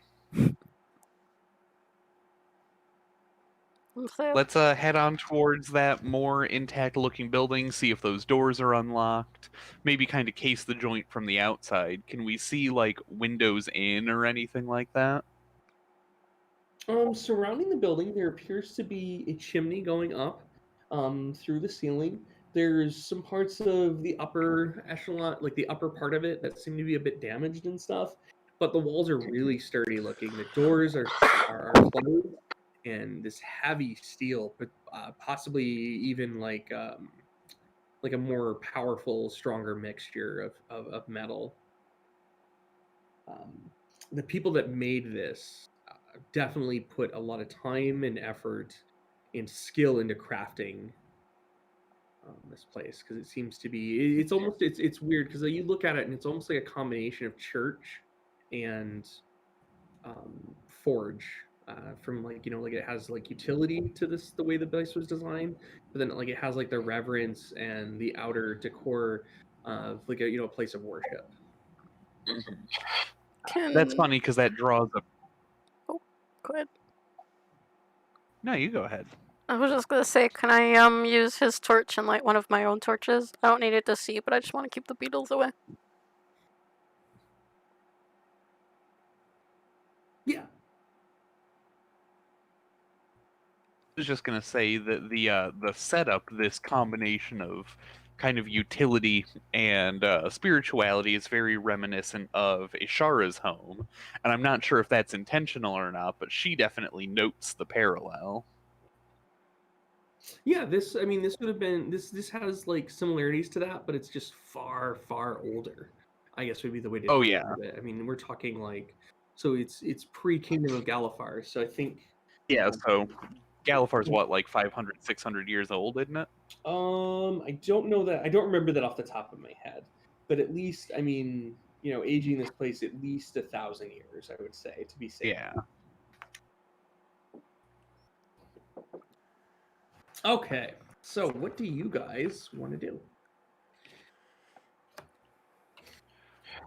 I'm sad. Let's head on towards that more intact-looking building. See if those doors are unlocked. Maybe kind of case the joint from the outside. Can we see like windows in or anything like that? Surrounding the building, there appears to be a chimney going up through the ceiling. There's some parts of the upper echelon, like the upper part of it, that seem to be a bit damaged and stuff. But the walls are really sturdy looking. The doors are closed, and this heavy steel, but possibly even like a more powerful, stronger mixture of metal. The people that made this definitely put a lot of time and effort and skill into crafting this place, because it seems to be it's weird because you look at it and it's almost like a combination of church and forge, from like like it has like utility to this, the way the place was designed, but then like it has like the reverence and the outer decor of like a place of worship. That's Can funny because that draws a. go ahead. No, you go ahead. I was just gonna say, can I use his torch and light one of my own torches? I don't need it to see, but I just want to keep the beetles away. Yeah. I was just gonna say that the setup, this combination of kind of utility and spirituality, is very reminiscent of Ishara's home, and I'm not sure if that's intentional or not, but she definitely notes the parallel. Yeah, this would have been this has like similarities to that, but it's just far, far older, I guess would be the way to Oh, describe it. I mean, we're talking like, so it's pre-Kingdom of Galifar, so I think Yeah, so Galifar's what, like 500, 600 years old, isn't it? I don't know that, I don't remember that off the top of my head, but at least aging this place at least 1,000 years, I would say, to be safe. Yeah. Okay, so what do you guys want to do?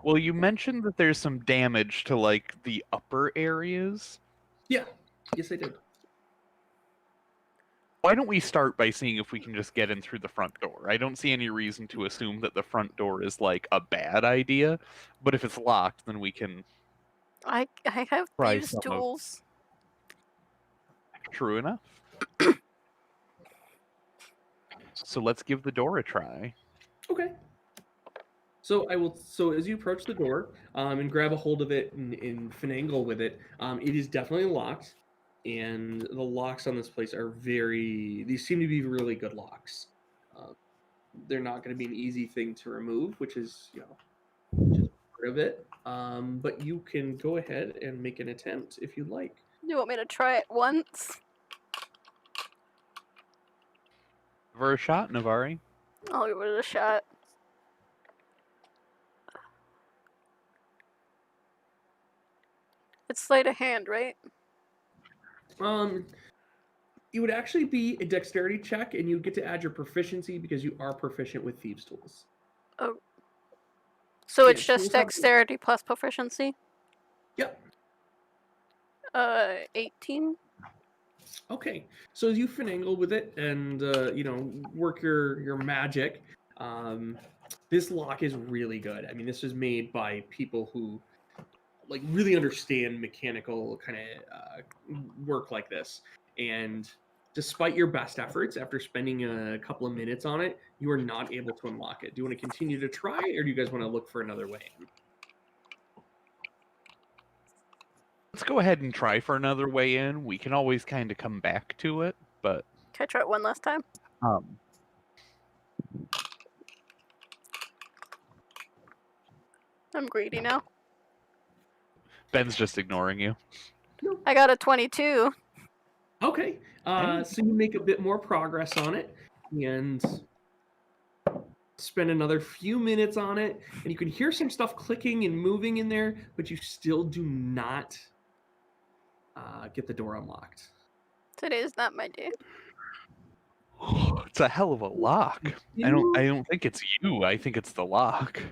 Well, you mentioned that there's some damage to like the upper areas. Yeah, yes, I did. Why don't we start by seeing if we can just get in through the front door? I don't see any reason to assume that the front door is like a bad idea, but if it's locked, then we can. I have Try thieves' some of- tools. True enough. So let's give the door a try. Okay. So I will. So as you approach the door, and grab a hold of it and finagle with it, it is definitely locked, and the locks on this place are very. These seem to be really good locks. They're not going to be an easy thing to remove, which is just part of it. But you can go ahead and make an attempt if you'd like. You want me to try it once? For a shot, Navari. I'll give it a shot. It's sleight of hand, right? It would actually be a dexterity check, and you get to add your proficiency because you are proficient with thieves' tools. Oh. So it's Yeah, just tools have- dexterity plus proficiency? Yep. 18? Okay, so as you finagle with it and work your magic, this lock is really good. I mean, this was made by people who like really understand mechanical kind of work like this, and Despite your best efforts, after spending a couple of minutes on it, you are not able to unlock it. Do you want to continue to try, or do you guys want to look for another way in? Let's go ahead and try for another way in. We can always kind of come back to it, but Can I try it one last time? um, I'm greedy now. Ben's just ignoring you. I got a 22. Okay, so you make a bit more progress on it, and spend another few minutes on it, and you can hear some stuff clicking and moving in there, but you still do not get the door unlocked. Today is not my day. It's a hell of a lock. I don't think it's you. I think it's the lock. Do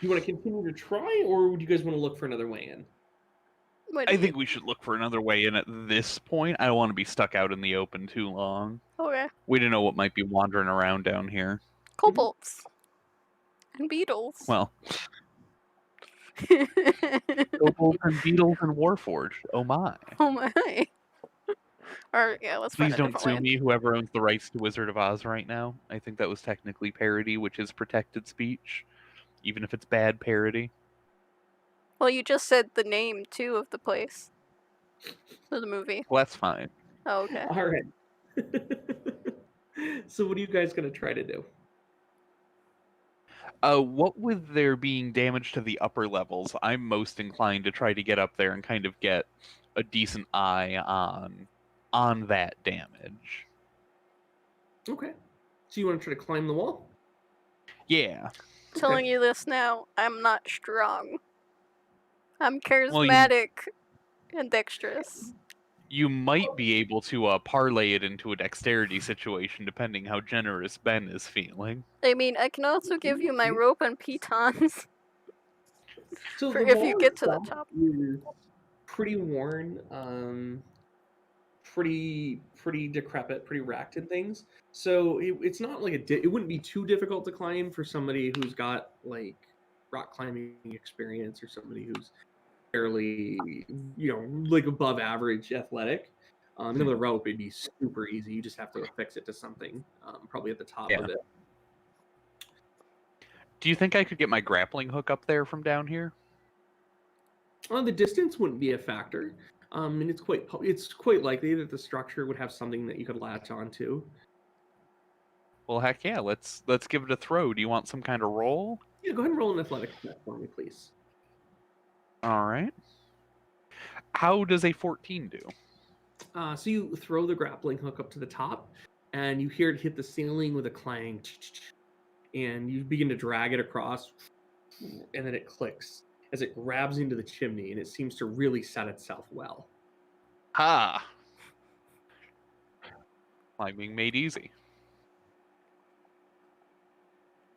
you want to continue to try, or would you guys want to look for another way in? What do I you- think we should look for another way in at this point. I don't want to be stuck out in the open too long. Okay. We don't know what might be wandering around down here. Kobolds. And beetles. Well, kobolds and beetles and Warforged. Oh my. Oh my. Or, yeah, let's find Please a don't different sue way. me, whoever owns the rights to Wizard of Oz right now. I think that was technically parody, which is protected speech, even if it's bad parody. Well, you just said the name, too, of the place. Of the movie. Well, that's fine. Oh, okay. All right. So what are you guys going to try to do? What with there being damage to the upper levels, I'm most inclined to try to get up there and kind of get a decent eye on that damage. Okay. So you want to try to climb the wall? Yeah. Telling you this now, I'm not strong. I'm Well, charismatic and dexterous. You might be able to parlay it into a dexterity situation, depending how generous Ben is feeling. I mean, I can also give you my rope and pitons. So For the if you wall get to the itself top. is pretty worn, pretty decrepit, pretty racked and things. So it's not like it wouldn't be too difficult to climb for somebody who's got like rock climbing experience or somebody who's fairly, like above average athletic. And then with a rope, it'd be super easy. You just have to affix it to something, probably at the top of it. Do you think I could get my grappling hook up there from down here? The distance wouldn't be a factor, and it's quite likely that the structure would have something that you could latch onto. Well, heck yeah, let's give it a throw. Do you want some kind of roll? Yeah, go ahead and roll an athletics check for me, please. All right. How does a 14 do? So you throw the grappling hook up to the top, and you hear it hit the ceiling with a clang, and you begin to drag it across, and then it clicks as it grabs into the chimney, and it seems to really set itself well. Ha! Climbing made easy.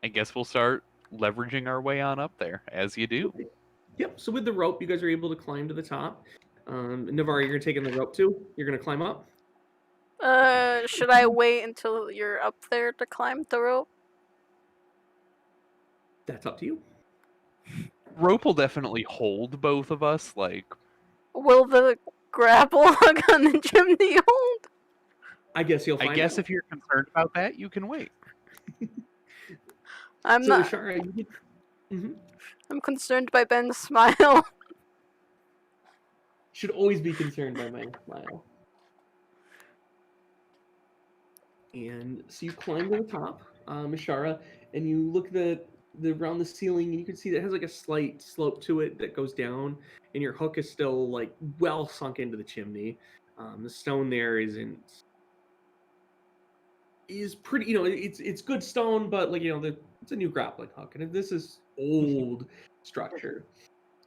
I guess we'll start leveraging our way on up there, as you do. Yep, so with the rope, you guys are able to climb to the top. Navarre, you're taking the rope too? You're going to climb up? Should I wait until you're up there to climb the rope? That's up to you. Rope will definitely hold both of us, like... Will the grapple hook on the chimney hold? I guess you'll find I guess out. if you're concerned about that, you can wait. I'm So, not. Ashara, you get... I'm concerned by Ben's smile. Should always be concerned by my smile. And so you climb to the top, Ashara, and you look around the ceiling, and you can see that it has like a slight slope to it that goes down, and your hook is still like well sunk into the chimney. The stone there is pretty, it's good stone, but like it's a new grappling hook, and this is old structure.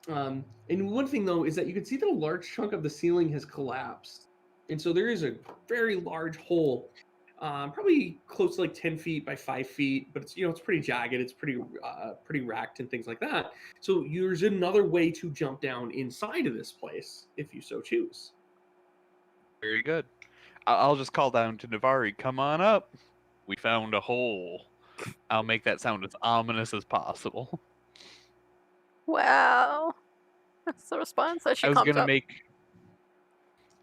And one thing though is that you can see that a large chunk of the ceiling has collapsed, and so there is a very large hole, probably close to like 10 feet by 5 feet, but it's pretty jagged, it's pretty racked and things like that. So there's another way to jump down inside of this place if you so choose. Very good. I'll just call down to Navarre, come on up. We found a hole. I'll make that sound as ominous as possible. Wow. That's the response that she I was comes gonna up. make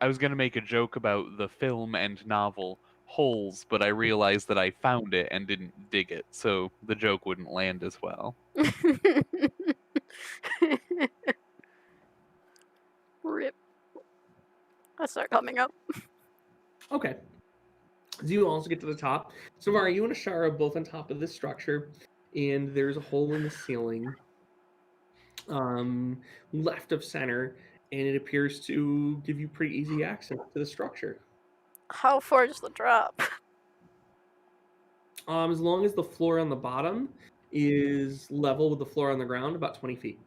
I was gonna make a joke about the film and novel Holes, but I realized that I found it and didn't dig it, so the joke wouldn't land as well. Rip. That's not coming up. Okay. So you also get to the top. So Mara, you and Ashara are both on top of this structure, and there's a hole in the ceiling, left of center, and it appears to give you pretty easy access to the structure. How far is the drop? As long as the floor on the bottom is level with the floor on the ground, about 20 feet.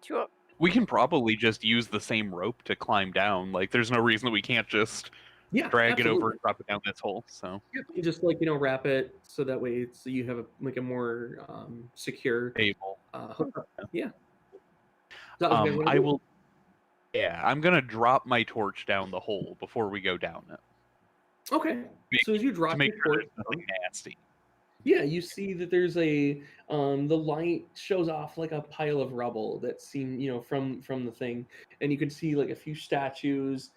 Do you want- We can probably just use the same rope to climb down. Like, there's no reason that we can't just Yeah, drag it over absolutely. and drop it down this hole. So Yep, you just wrap it so that way you have a more secure able. hookup. Yeah. Is that what you guys wanna I do? will. Yeah, I'm gonna drop my torch down the hole before we go down it Okay. Make- So as you to drop make your sure torch there's nothing nasty. yeah, you see that there's the light shows off like a pile of rubble that's seen, from the thing, and you can see like a few statues.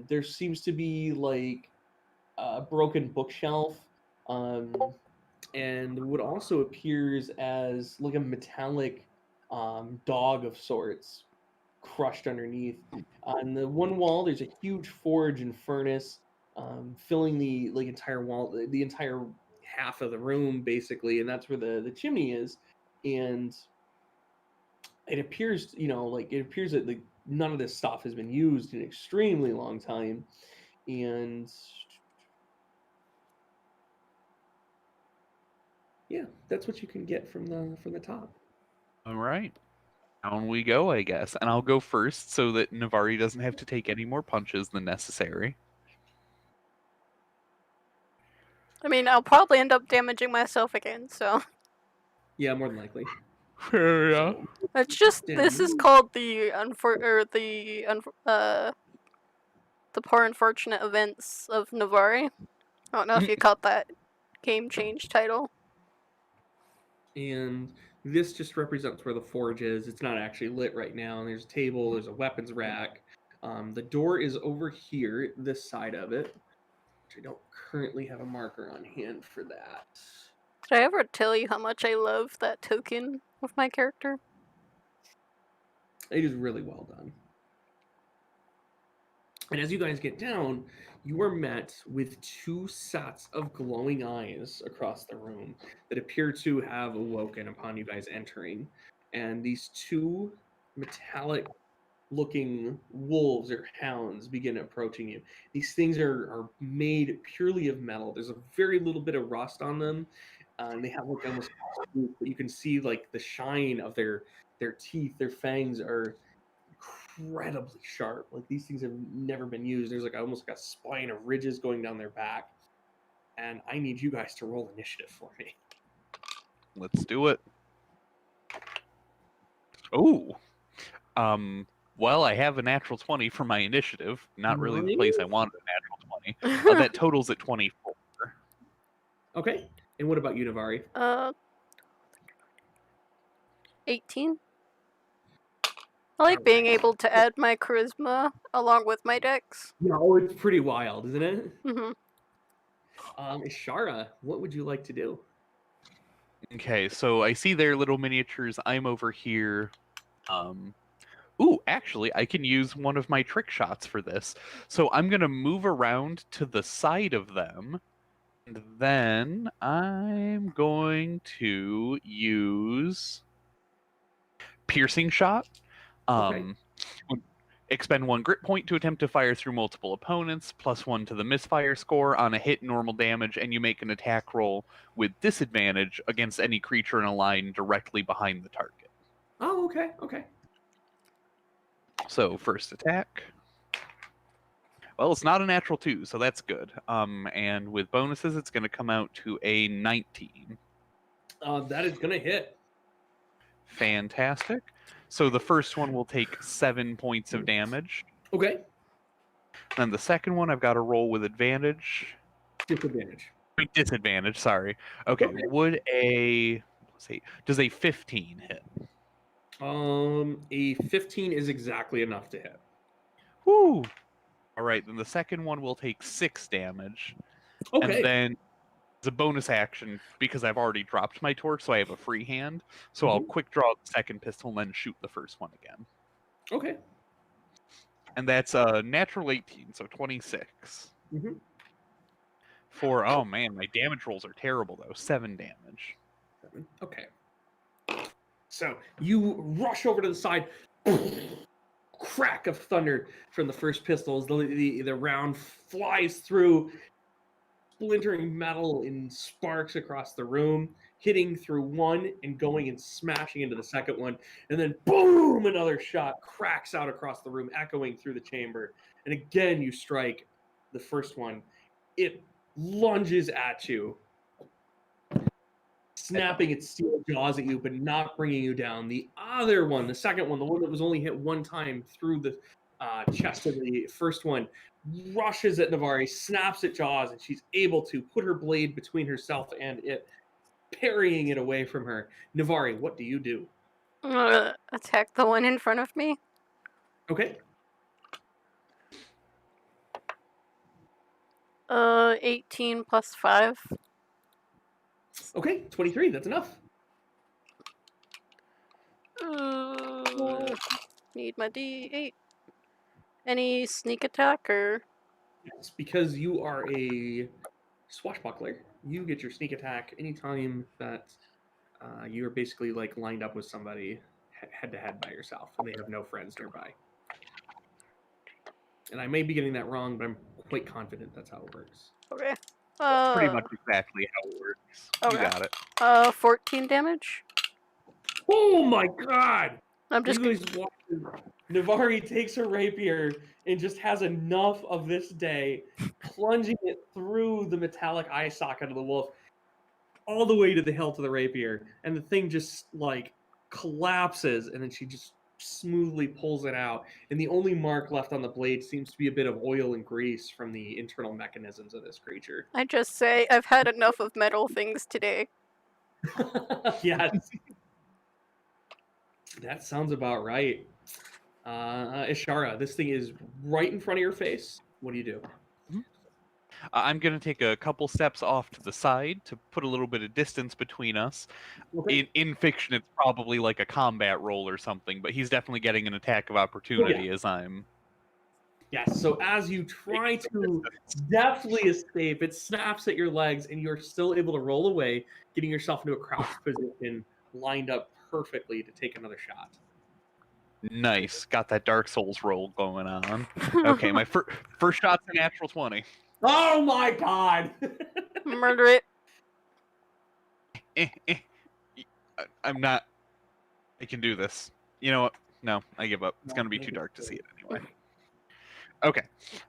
There seems to be like a broken bookshelf, um, and what also appears as like a metallic dog of sorts crushed underneath. On the one wall, there's a huge forge and furnace, filling the entire wall, the entire half of the room, basically, and that's where the chimney is. And it appears, that none of this stuff has been used in an extremely long time. And yeah, that's what you can get from the top. All right. Down we go, I guess. And I'll go first so that Navari doesn't have to take any more punches than necessary. I mean, I'll probably end up damaging myself again, so. Yeah, more than likely. Fair enough. So, It's just, this is damn. called the poor unfortunate events of Navari. I don't know if you caught that game change title. And this just represents where the forge is. It's not actually lit right now. And there's a table, there's a weapons rack. The door is over here, this side of it, which I don't currently have a marker on hand for that. Did I ever tell you how much I love that token of my character? It is really well done. And as you guys get down, you are met with two sets of glowing eyes across the room that appear to have awoken upon you guys entering. And these two metallic looking wolves or hounds begin approaching you. These things are made purely of metal. There's a very little bit of rust on them. And they have like almost, but you can see like the shine of their teeth. Their fangs are incredibly sharp. Like these things have never been used. There's like almost like a spine of ridges going down their back. And I need you guys to roll initiative for me. Let's do it. Oh. Well, I have a natural 20 for my initiative. Not really the place I wanted a natural 20. That totals at 24. Okay. And what about you, Navari? 18. I like being able to add my charisma along with my dex. Yeah, oh, it's pretty wild, isn't it? hmm Ishara, what would you like to do? Okay, so I see their little miniatures. I'm over here. Ooh, actually, I can use one of my trick shots for this. So I'm going to move around to the side of them. And then I'm going to use Piercing Shot. Okay. Expend 1 grit point to attempt to fire through multiple opponents, +1 to the misfire score on a hit normal damage, and you make an attack roll with disadvantage against any creature in a line directly behind the target. Oh, okay, okay. So, first attack. Well, it's not a natural 2, so that's good. And with bonuses, it's going to come out to a 19. That is going to hit. Fantastic. So the first one will take 7 points of damage. Okay. Then the second one, I've got to roll with advantage. Disadvantage. Disadvantage, sorry. Okay, would does a 15 hit? A 15 is exactly enough to hit. Whew. All right, then the second one will take 6 damage, Okay. and then as a bonus action, because I've already dropped my torch, so I have a free hand. So I'll quick draw the second pistol and then shoot the first one again. Okay. And that's a natural 18, so 26. Mhm. For, oh man, my damage rolls are terrible though. 7 damage. Okay. So you rush over to the side. Crack of thunder from the first pistol as the round flies through, splintering metal in sparks across the room, hitting through one and going and smashing into the second one, and then boom, another shot cracks out across the room, echoing through the chamber. And again, you strike the first one. It lunges at you, snapping its steel jaws at you, but not bringing you down. The other one, the second one, the one that was only hit one time through the chest of the first one, rushes at Navari, snaps at jaws, and she's able to put her blade between herself and it, parrying it away from her. Navari, what do you do? Attack the one in front of me. Okay. 18 plus 5. Okay, 23, that's enough. Need my D8. Any sneak attack or? Yes, because you are a swashbuckler, you get your sneak attack anytime that you are basically like lined up with somebody head to head by yourself and they have no friends nearby. And I may be getting that wrong, but I'm quite confident that's how it works. Okay. Pretty much exactly how it works. You Okay. got it. 14 damage. Oh my god! I'm just You guys watch Navari takes her rapier and just has enough of this day, plunging it through the metallic eye socket of the wolf, all the way to the hilt of the rapier, and the thing just like collapses, and then she just smoothly pulls it out, and the only mark left on the blade seems to be a bit of oil and grease from the internal mechanisms of this creature. I just say I've had enough of metal things today. Yes. That sounds about right. Ishara, this thing is right in front of your face. What do you do? I'm going to take a couple steps off to the side to put a little bit of distance between us. Okay. In fiction, it's probably like a combat roll or something, but he's definitely getting an attack of opportunity as I'm... Yes, so as you try to deftly escape, it snaps at your legs, and you're still able to roll away, getting yourself into a crouched position, lined up perfectly to take another shot. Nice. Got that Dark Souls roll going on. Okay, my first shot's a natural 20. Oh my god! Murder it. I'm not... I can do this. You know what? No, I give up. It's going to be too dark to see it anyway. Okay.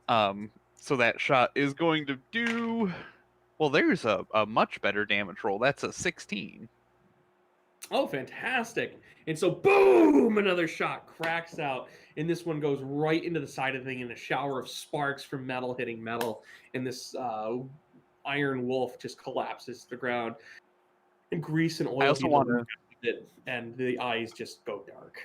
So that shot is going to do... Well, there's a much better damage roll. That's a 16. Oh, fantastic. And so, boom, another shot cracks out. And this one goes right into the side of the thing in a shower of sparks from metal hitting metal. And this iron wolf just collapses to the ground. And grease and oil. I also want to... And the eyes just go dark.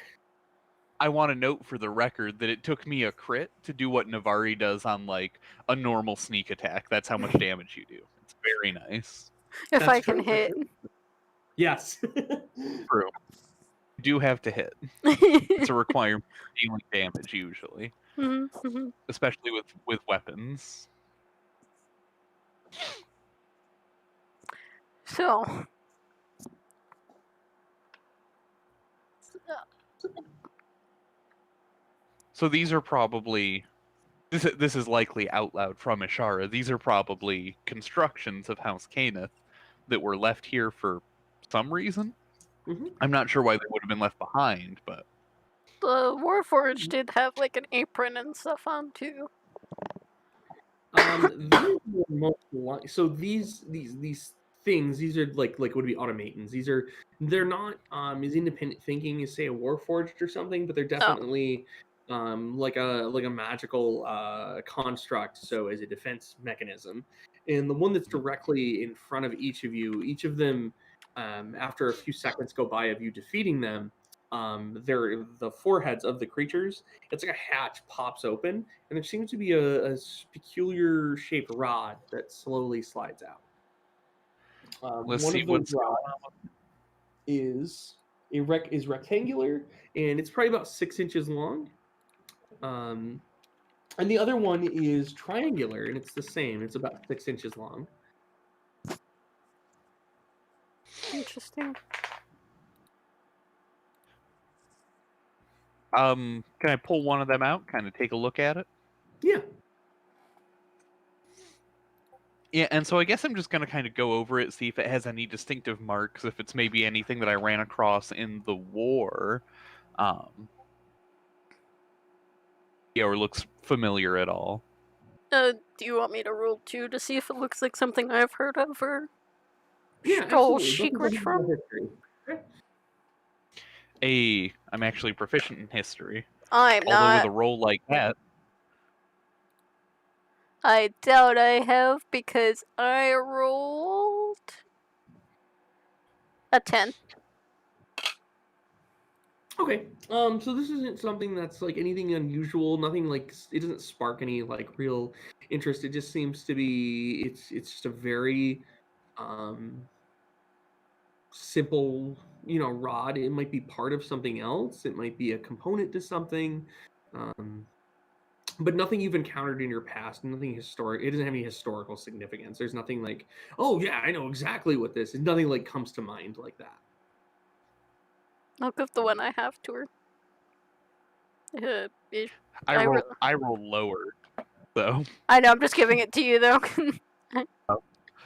I want to note for the record that it took me a crit to do what Navari does on, like, a normal sneak attack. That's how much damage you do. It's very nice. If That's I can true. hit. True. Yes. You do have to hit. It's a requirement for dealing damage, usually. Mm-hmm. Especially with weapons. So. So these are probably... This is likely out loud from Ishara. These are probably constructions of House Cannith that were left here for some reason. Mm-hmm. I'm not sure why they would have been left behind, but... The Warforged did have like an apron and stuff on too. So these things, these are like would be automatons. They're not as independent thinking as say a Warforged or something, but they're definitely like a magical construct. So as a defense mechanism, and the one that's directly in front of each of you, each of them, after a few seconds go by of you defeating them, the foreheads of the creatures. It's like a hatch pops open, and there seems to be a peculiar shaped rod that slowly slides out. Let's One see of those what's going rods on. is is rectangular, and it's probably about 6 inches long. And the other one is triangular, and it's the same. It's about 6 inches long. Interesting. Can I pull one of them out? Kind of take a look at it. Yeah. Yeah, and so I guess I'm just gonna kind of go over it, see if it has any distinctive marks, if it's maybe anything that I ran across in the war, yeah, or looks familiar at all. Do you want me to roll 2 to see if it looks like something I've heard of or Yeah, stole absolutely. secrets from? History. Okay. I'm actually proficient in history. I'm Although not. with a roll like that, I doubt I have because I rolled a 10. Okay. So this isn't something that's like anything unusual. Nothing like it doesn't spark any like real interest. It just seems to be it's just a very simple, rod. It might be part of something else. It might be a component to something. But nothing you've encountered in your past, nothing historic. It doesn't have any historical significance. There's nothing like, oh yeah, I know exactly what this is. Nothing like comes to mind like that. I'll give the one I have to her. I roll lower, though, I know, I'm just giving it to you though.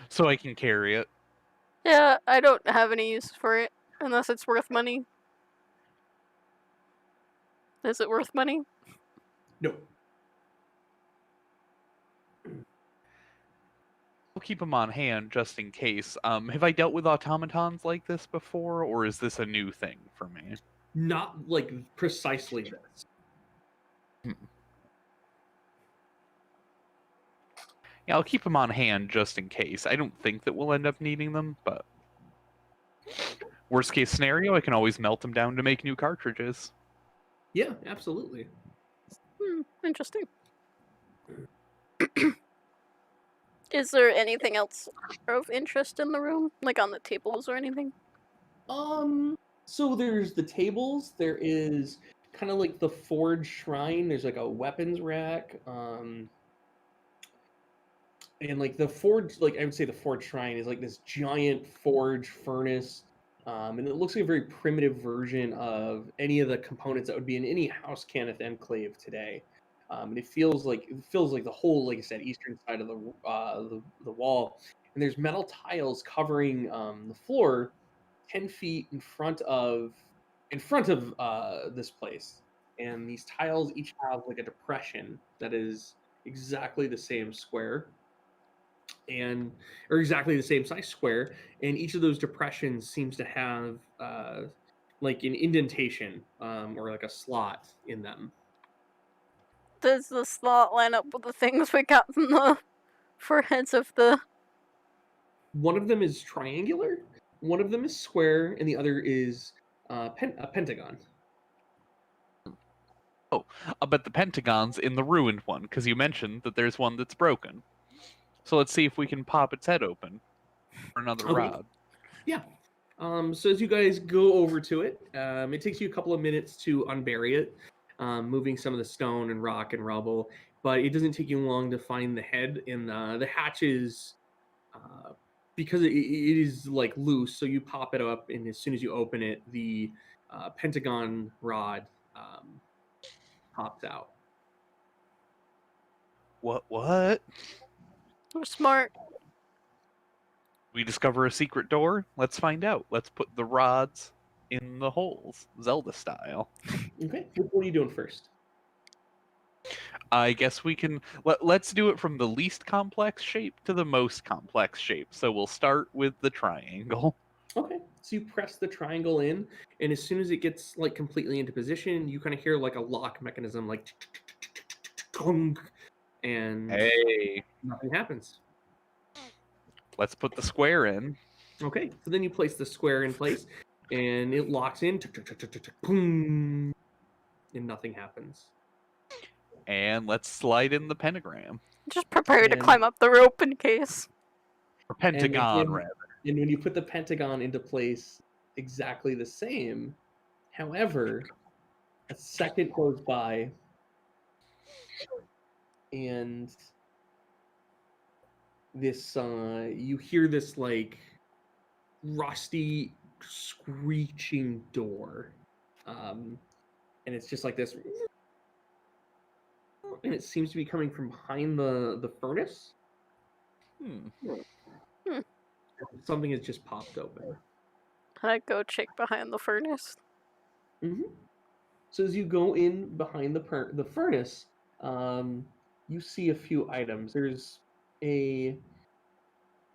so I can carry it. Yeah, I don't have any use for it unless it's worth money. Is it worth money? No. We'll keep them on hand just in case. Have I dealt with automatons like this before, or is this a new thing for me? Not like precisely this. Yeah, I'll keep them on hand just in case. I don't think that we'll end up needing them, but worst case scenario, I can always melt them down to make new cartridges. Yeah, absolutely. Interesting. Is there anything else of interest in the room? Like on the tables or anything? So there's the tables. There is kind of like the forge shrine. There's like a weapons rack. And like the forge, like I would say the forge shrine is like this giant forge furnace. And it looks like a very primitive version of any of the components that would be in any House Cannith enclave today. And it feels like the whole, like I said, eastern side of the wall. And there's metal tiles covering the floor, 10 feet in front of this place. And these tiles each have like a depression that is exactly the same square or exactly the same size square, and each of those depressions seems to have like an indentation or like a slot in them. Does the slot line up with the things we got from the foreheads of the... One of them is triangular, one of them is square, and the other is a pentagon. But the pentagon's in the ruined one, because you mentioned that there's one that's broken. So let's see if we can pop its head open for another rod. Yeah. So as you guys go over to it, it takes you a couple of minutes to unbury it, moving some of the stone and rock and rubble, but it doesn't take you long to find the head. And the hatch is, because it is like loose, so you pop it up, and as soon as you open it, the pentagon rod pops out. What? We're smart. We discover a secret door? Let's find out. Let's put the rods in the holes, Zelda style. Okay, what are you doing first? I guess we can... Let's do it from the least complex shape to the most complex shape. So we'll start with the triangle. Okay, so you press the triangle in, and as soon as it gets like completely into position, you kind of hear like a lock mechanism, like and Hey, nothing happens. let's put the square in. Okay, so then you place the square in place, and it locks in. Boom, and nothing happens. And let's slide in the pentagram. Just prepare to And- climb up the rope in case. Or pentagon, again- rather. And when you put the pentagon into place, exactly the same. However, a second goes by, and this you hear this like rusty screeching door, and it's just like this, and it seems to be coming from behind the furnace. Something has just popped open. Can I go check behind the furnace? So as you go in behind the furnace, you see a few items. There's a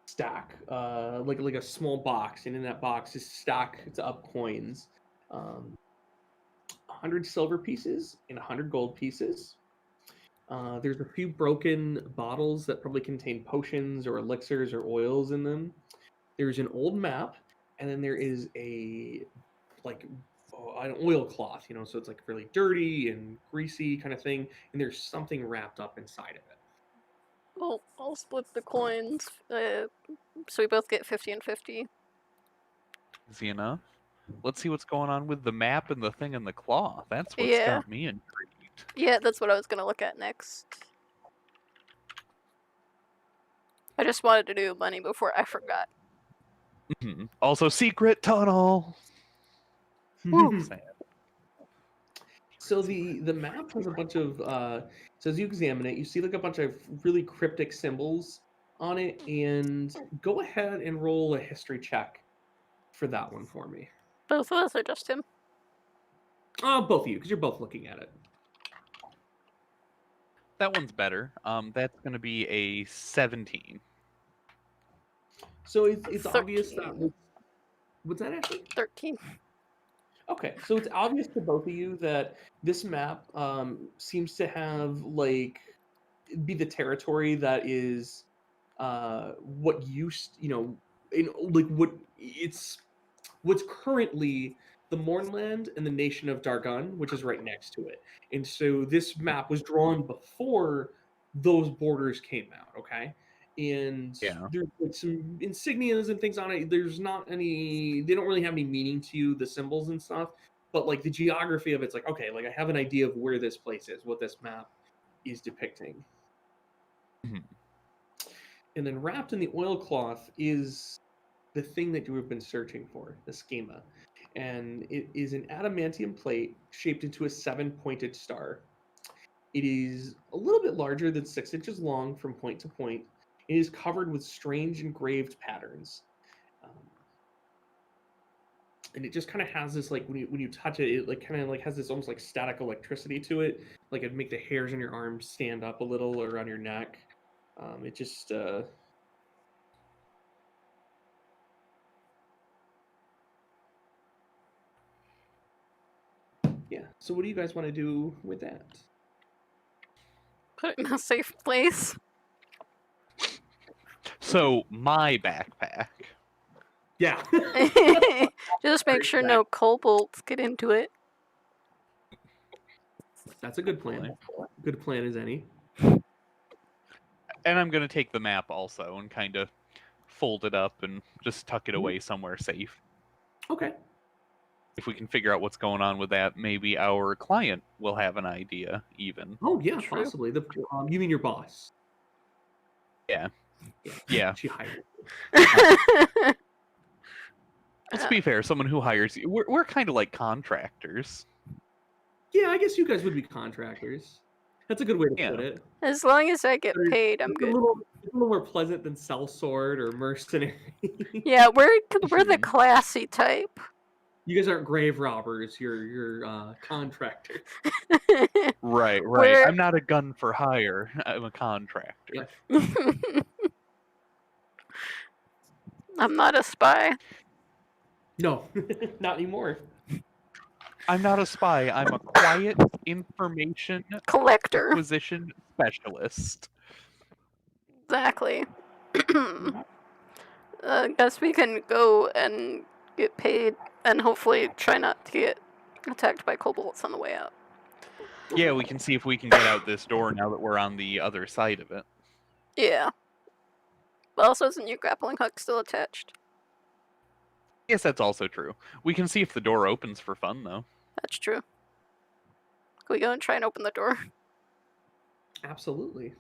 stack, like a small box, and in that box is stacked up coins, 100 silver pieces and 100 gold pieces. There's a few broken bottles that probably contain potions or elixirs or oils in them. There's an old map, and then there is a an oilcloth, so it's like really dirty and greasy kind of thing, and there's something wrapped up inside of it. Well, I'll split the coins, so we both get 50 and 50. Easy enough. Let's see what's going on with the map and the thing in the cloth. That's what's Yeah. got me intrigued. Yeah, that's what I was gonna look at next. I just wanted to do money before I forgot. Also, secret tunnel. Woo. Sad. So the map has a bunch of so as you examine it, you see like a bunch of really cryptic symbols on it, and go ahead and roll a history check for that one for me. Both of us or just him? Both of you, because you're both looking at it. That one's better. That's going to be a 17. So it's obvious that 13. what's that actually? 13. Okay, so it's obvious to both of you that this map seems to have be the territory that is what used, what's currently the Mornland and the nation of Dargun, which is right next to it. And so this map was drawn before those borders came out, okay? And Yeah. there's like some insignias and things on it. There's not any, they don't really have any meaning to you, the symbols and stuff, but like the geography of it's like, okay, like I have an idea of where this place is, what this map is depicting. Mhm. And then wrapped in the oilcloth is the thing that you have been searching for, the schema. And it is an adamantium plate shaped into a 7-pointed star. It is a little bit larger than 6 inches long from point to point. It is covered with strange engraved patterns. And it just kind of has this, like, when you touch it, it like kind of like has this almost like static electricity to it. Like it'd make the hairs on your arms stand up a little or on your neck. It just yeah. So what do you guys want to do with that? Put it in a safe place. So, my backpack. Yeah. Just make sure no kobolds get into it. That's a good plan. Good plan as any. And I'm going to take the map also and kind of fold it up and just tuck it away somewhere safe. Okay. If we can figure out what's going on with that, maybe our client will have an idea even. Oh yeah, True. possibly. You mean your boss? Yeah. Yeah. She hired. Let's be fair, someone who hires you. We're kind of like contractors. Yeah, I guess you guys would be contractors. That's a good way to Yeah. put it. As long as I get paid, I'm It's good. a little more pleasant than sellsword or mercenary. Yeah, we're the classy type. You guys aren't grave robbers. You're contractors. Right. We're- I'm not a gun for hire. I'm a contractor. Yeah. I'm not a spy. No, not anymore. I'm not a spy. I'm a quiet information Collector. acquisition specialist. Exactly. Guess we can go and get paid, and hopefully try not to get attacked by kobolds on the way out. Yeah, we can see if we can get out this door now that we're on the other side of it. Yeah. But also, isn't your grappling hook still attached? Yes, that's also true. We can see if the door opens for fun, though. That's true. Can we go and try and open the door? Absolutely.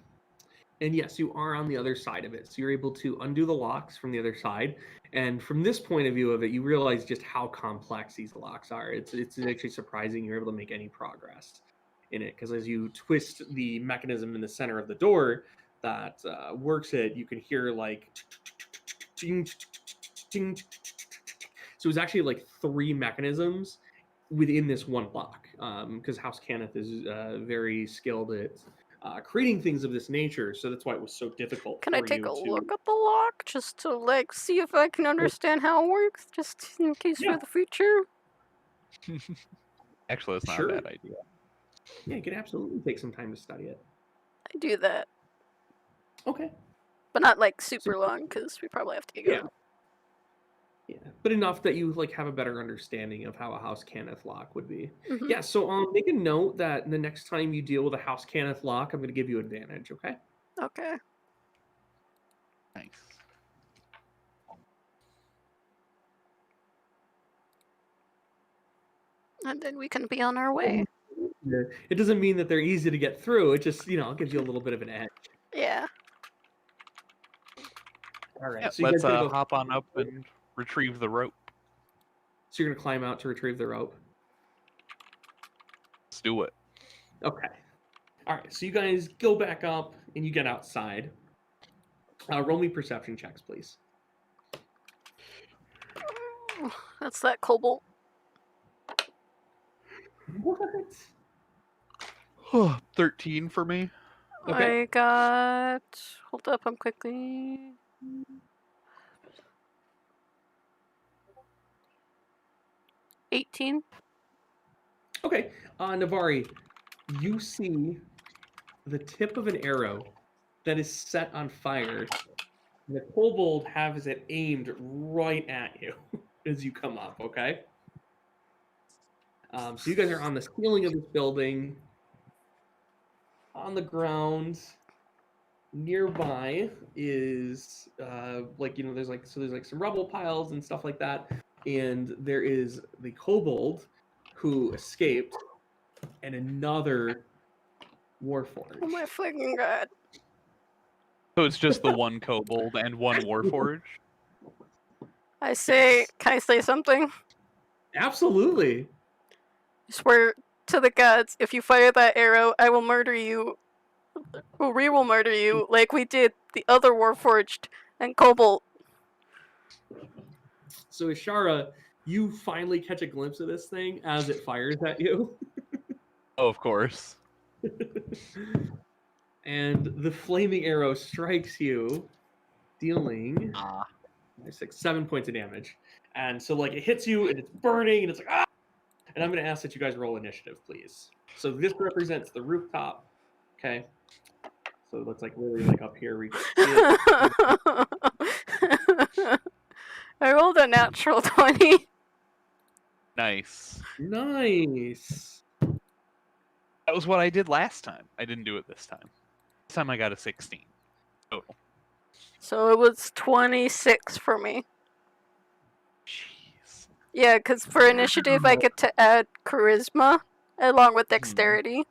And yes, you are on the other side of it. So you're able to undo the locks from the other side. And from this point of view of it, you realize just how complex these locks are. It's actually surprising you're able to make any progress in it. Because as you twist the mechanism in the center of the door that works it, you can hear like... So it's actually like 3 mechanisms within this one lock. Because House Cannith is very skilled at creating things of this nature, so that's why it was so difficult. Can for I take you a to... look at the lock just to like see if I can understand how it works, just in case Yeah. for the future? Actually, that's not Sure. a bad idea. Yeah, you can absolutely take some time to study it. I do that, Okay. but not like super long because we probably have to get going. Yeah, but enough that you like have a better understanding of how a House Cannith lock would be. Mhm. Yeah, so make a note that the next time you deal with a House Cannith lock, I'm going to give you advantage. Okay. Okay. Nice. And then we can be on our way. Yeah. It doesn't mean that they're easy to get through. It just gives you a little bit of an edge. Yeah. All right. Yeah, so you let's guys gonna go... hop on up and retrieve the rope. So you're gonna climb out to retrieve the rope. Let's do it. Okay. All right. So you guys go back up and you get outside. Roll me perception checks, please. That's that kobold. What? 13 for me. Okay. I got. Hold up, I'm quickly. $18. Okay. Navari, you see the tip of an arrow that is set on fire. And the kobold has it aimed right at you as you come up, okay? So you guys are on the ceiling of this building, on the ground. Nearby is there's some rubble piles and stuff like that, and there is the kobold who escaped, and another warforged. Oh my fucking god. So it's just the one kobold and one warforged? Can I say something? Absolutely. I swear to the gods, if you fire that arrow, I will murder you. Well, we will murder you like we did the other warforged and kobold. So Ishara, you finally catch a glimpse of this thing as it fires at you. Oh, of course. And the flaming arrow strikes you, dealing 7 points of damage. And so like it hits you and it's burning and it's like ah! And I'm gonna ask that you guys roll initiative, please. So this represents the rooftop. Okay. So it looks like really like up here. I rolled a natural 20. Nice. Nice. That was what I did last time. I didn't do it this time. This time I got a 16 total. So it was 26 for me. Jeez. Yeah, because for initiative I get to add charisma along with dexterity.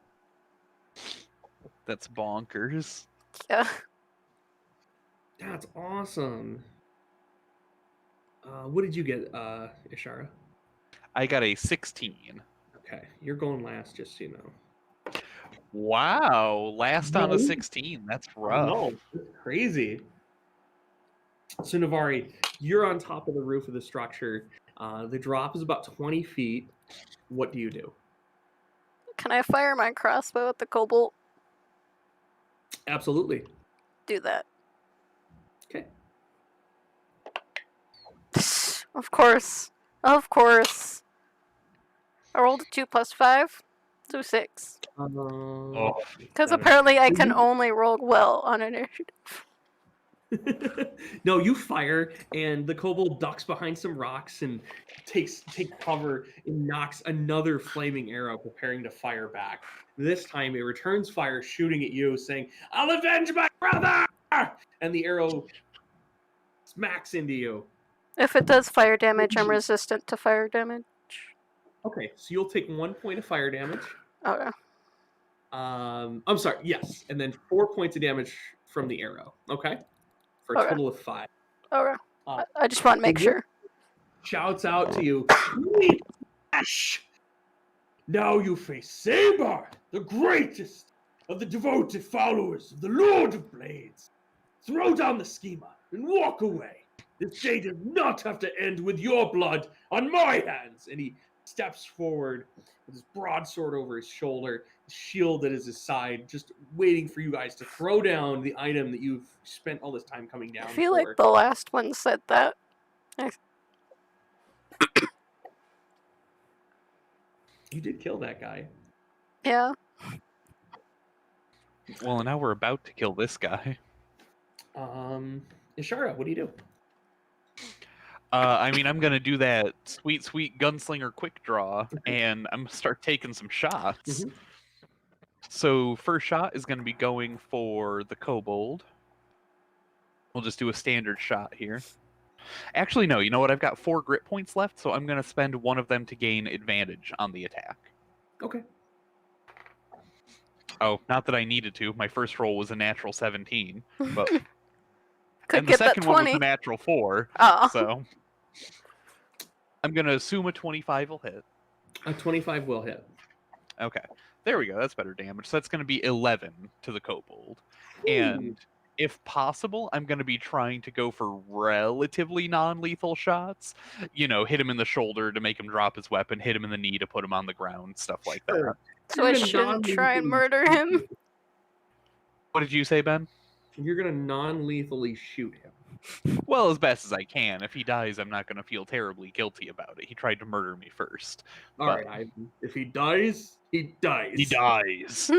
That's bonkers. Yeah. That's awesome. What did you get, Ishara? I got a 16. Okay, you're going last, just so you know. Wow, last on a No. 16. That's rough. No, it's crazy. So Navari, you're on top of the roof of the structure. The drop is about 20 feet. What do you do? Can I fire my crossbow at the kobold? Absolutely. Do that. Okay. Of course. Of course. I rolled a 2 plus 5, so 6. Oh, Because Seven. apparently I So can you- only roll well on initiative. No, you fire, and the kobold ducks behind some rocks and takes cover and knocks another flaming arrow, preparing to fire back. This time, it returns fire, shooting at you, saying, "I'll avenge my brother!" And the arrow smacks into you. If it does fire damage, I'm resistant to fire damage. Okay, so you'll take 1 point of fire damage. Okay. I'm sorry, yes, and then 4 points of damage from the arrow. Okay, for a Okay. total of 5. Okay. Uh, I just want to make sure. Shouts out to you, "Meat flesh! Now you face Saber, the greatest of the devoted followers of the Lord of Blades. Throw down the schema and walk away. This day does not have to end with your blood on my hands." And he steps forward with his broadsword over his shoulder, his shield at his side, just waiting for you guys to throw down the item that you've spent all this time coming down I feel for. like the last one said that. You did kill that guy. Yeah. Well, now we're about to kill this guy. Ishara, what do you do? I mean, I'm gonna do that sweet gunslinger quick draw, and I'm gonna start taking some shots. Mhm. So first shot is gonna be going for the kobold. We'll just do a standard shot here. Actually, no. You know what? I've got 4 grit points left, so I'm gonna spend one of them to gain advantage on the attack. Okay. Oh, not that I needed to. My first roll was a natural 17, but Could and the get that second one was 20. a natural 4. Oh. So I'm gonna assume a 25 will hit. A 25 will hit. Okay, there we go. That's better damage. So that's going to be 11 to the kobold. And if possible, I'm going to be trying to go for relatively non-lethal shots. You know, hit him in the shoulder to make him drop his weapon, hit him in the knee to put him on the ground, stuff like that. Sure. So I shouldn't try and murder him? What did you say, Ben? You're gonna non-lethally shoot him. Well, as best as I can. If he dies, I'm not going to feel terribly guilty about it. He tried to murder me first. All But- right, if he dies, he dies. He dies.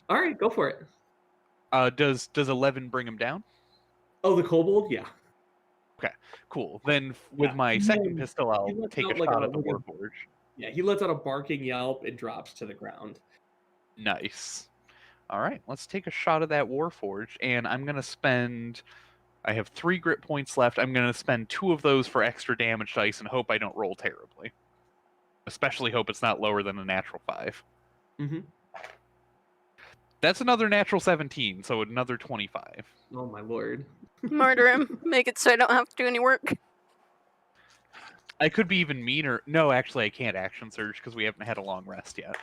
All right, go for it. Does 11 bring him down? Oh, the kobold? Yeah. Cool. Then with Yeah, my he second lets- pistol, I'll he lets take a out like shot a at the little- Warforge. Yeah, he lets out a barking yelp and drops to the ground. Nice. All right, let's take a shot of that Warforge, and I'm gonna spend. I have 3 grit points left. I'm gonna spend 2 of those for extra damage dice and hope I don't roll terribly. Especially hope it's not lower than a natural 5. Mm-hmm. That's another natural 17, so another 25. Oh my lord. Murder him. Make it so I don't have to do any work. I could be even meaner. No, actually, I can't action surge because we haven't had a long rest yet.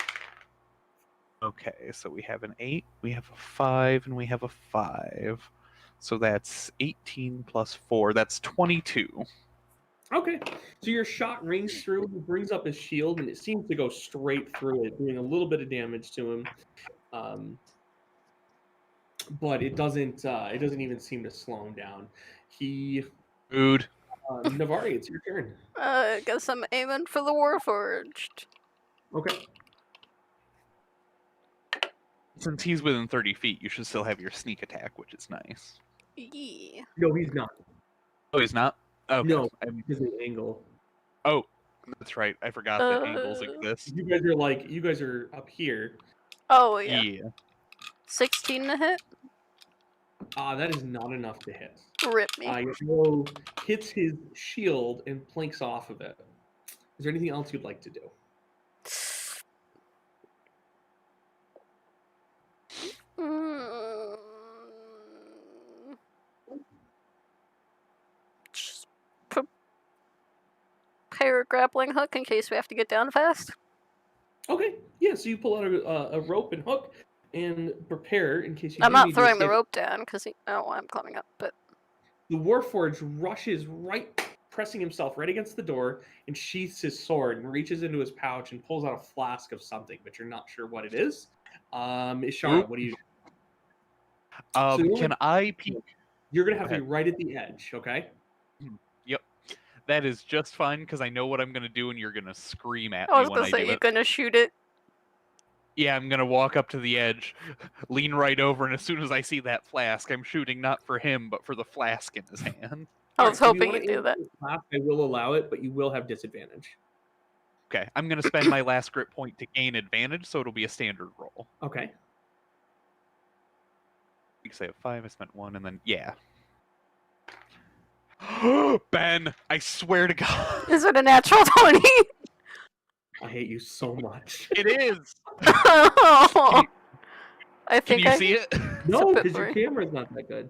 Okay, so we have an 8, we have a 5, and we have a 5. So that's 18 plus 4. That's 22. Okay, so your shot rings through. He brings up his shield, and it seems to go straight through it, doing a little bit of damage to him. But it doesn't even seem to slow him down. Food. Navari, it's your turn. Guess I'm aiming for the Warforged. Okay. Since he's within 30 feet, you should still have your sneak attack, which is nice. Yeah. No, he's not. Oh, he's not? Okay. No, because of the angle. Oh, that's right. I forgot that angles exist. You guys are up here. Oh, yeah. Yeah. 16 to hit? That is not enough to hit. Rip me. Your arrow hits his shield and planks off of it. Is there anything else you'd like to do? Just prepare a grappling hook in case we have to get down fast. Okay, yeah. So you pull out a rope and hook and prepare in case you. I'm do not need to throwing the escape. rope down because I'm climbing up, but The Warforged rushes right, pressing himself right against the door, and sheaths his sword and reaches into his pouch and pulls out a flask of something, but you're not sure what it is. Ishara, Oop. what do you? So Can I peek? You're gonna have to ahead. be right at the edge, okay? That is just fine because I know what I'm going to do and you're going to scream at I me was when gonna I say do you're it. gonna shoot it. Yeah, I'm gonna walk up to the edge, lean right over, and as soon as I see that flask, I'm shooting not for him, but for the flask in his hand. I All was right, so if you hoping wanna you'd do aim that. for the flap, I will allow it, but you will have disadvantage. Okay, I'm gonna spend my last grip point to gain advantage, so it'll be a standard roll. Okay. You can say a 5, I spent 1, and then yeah. Ben, I swear to God, Is it a natural 20? I hate you so much. it is. I Can think you I see it? No, bit because your blurry. camera's not that good.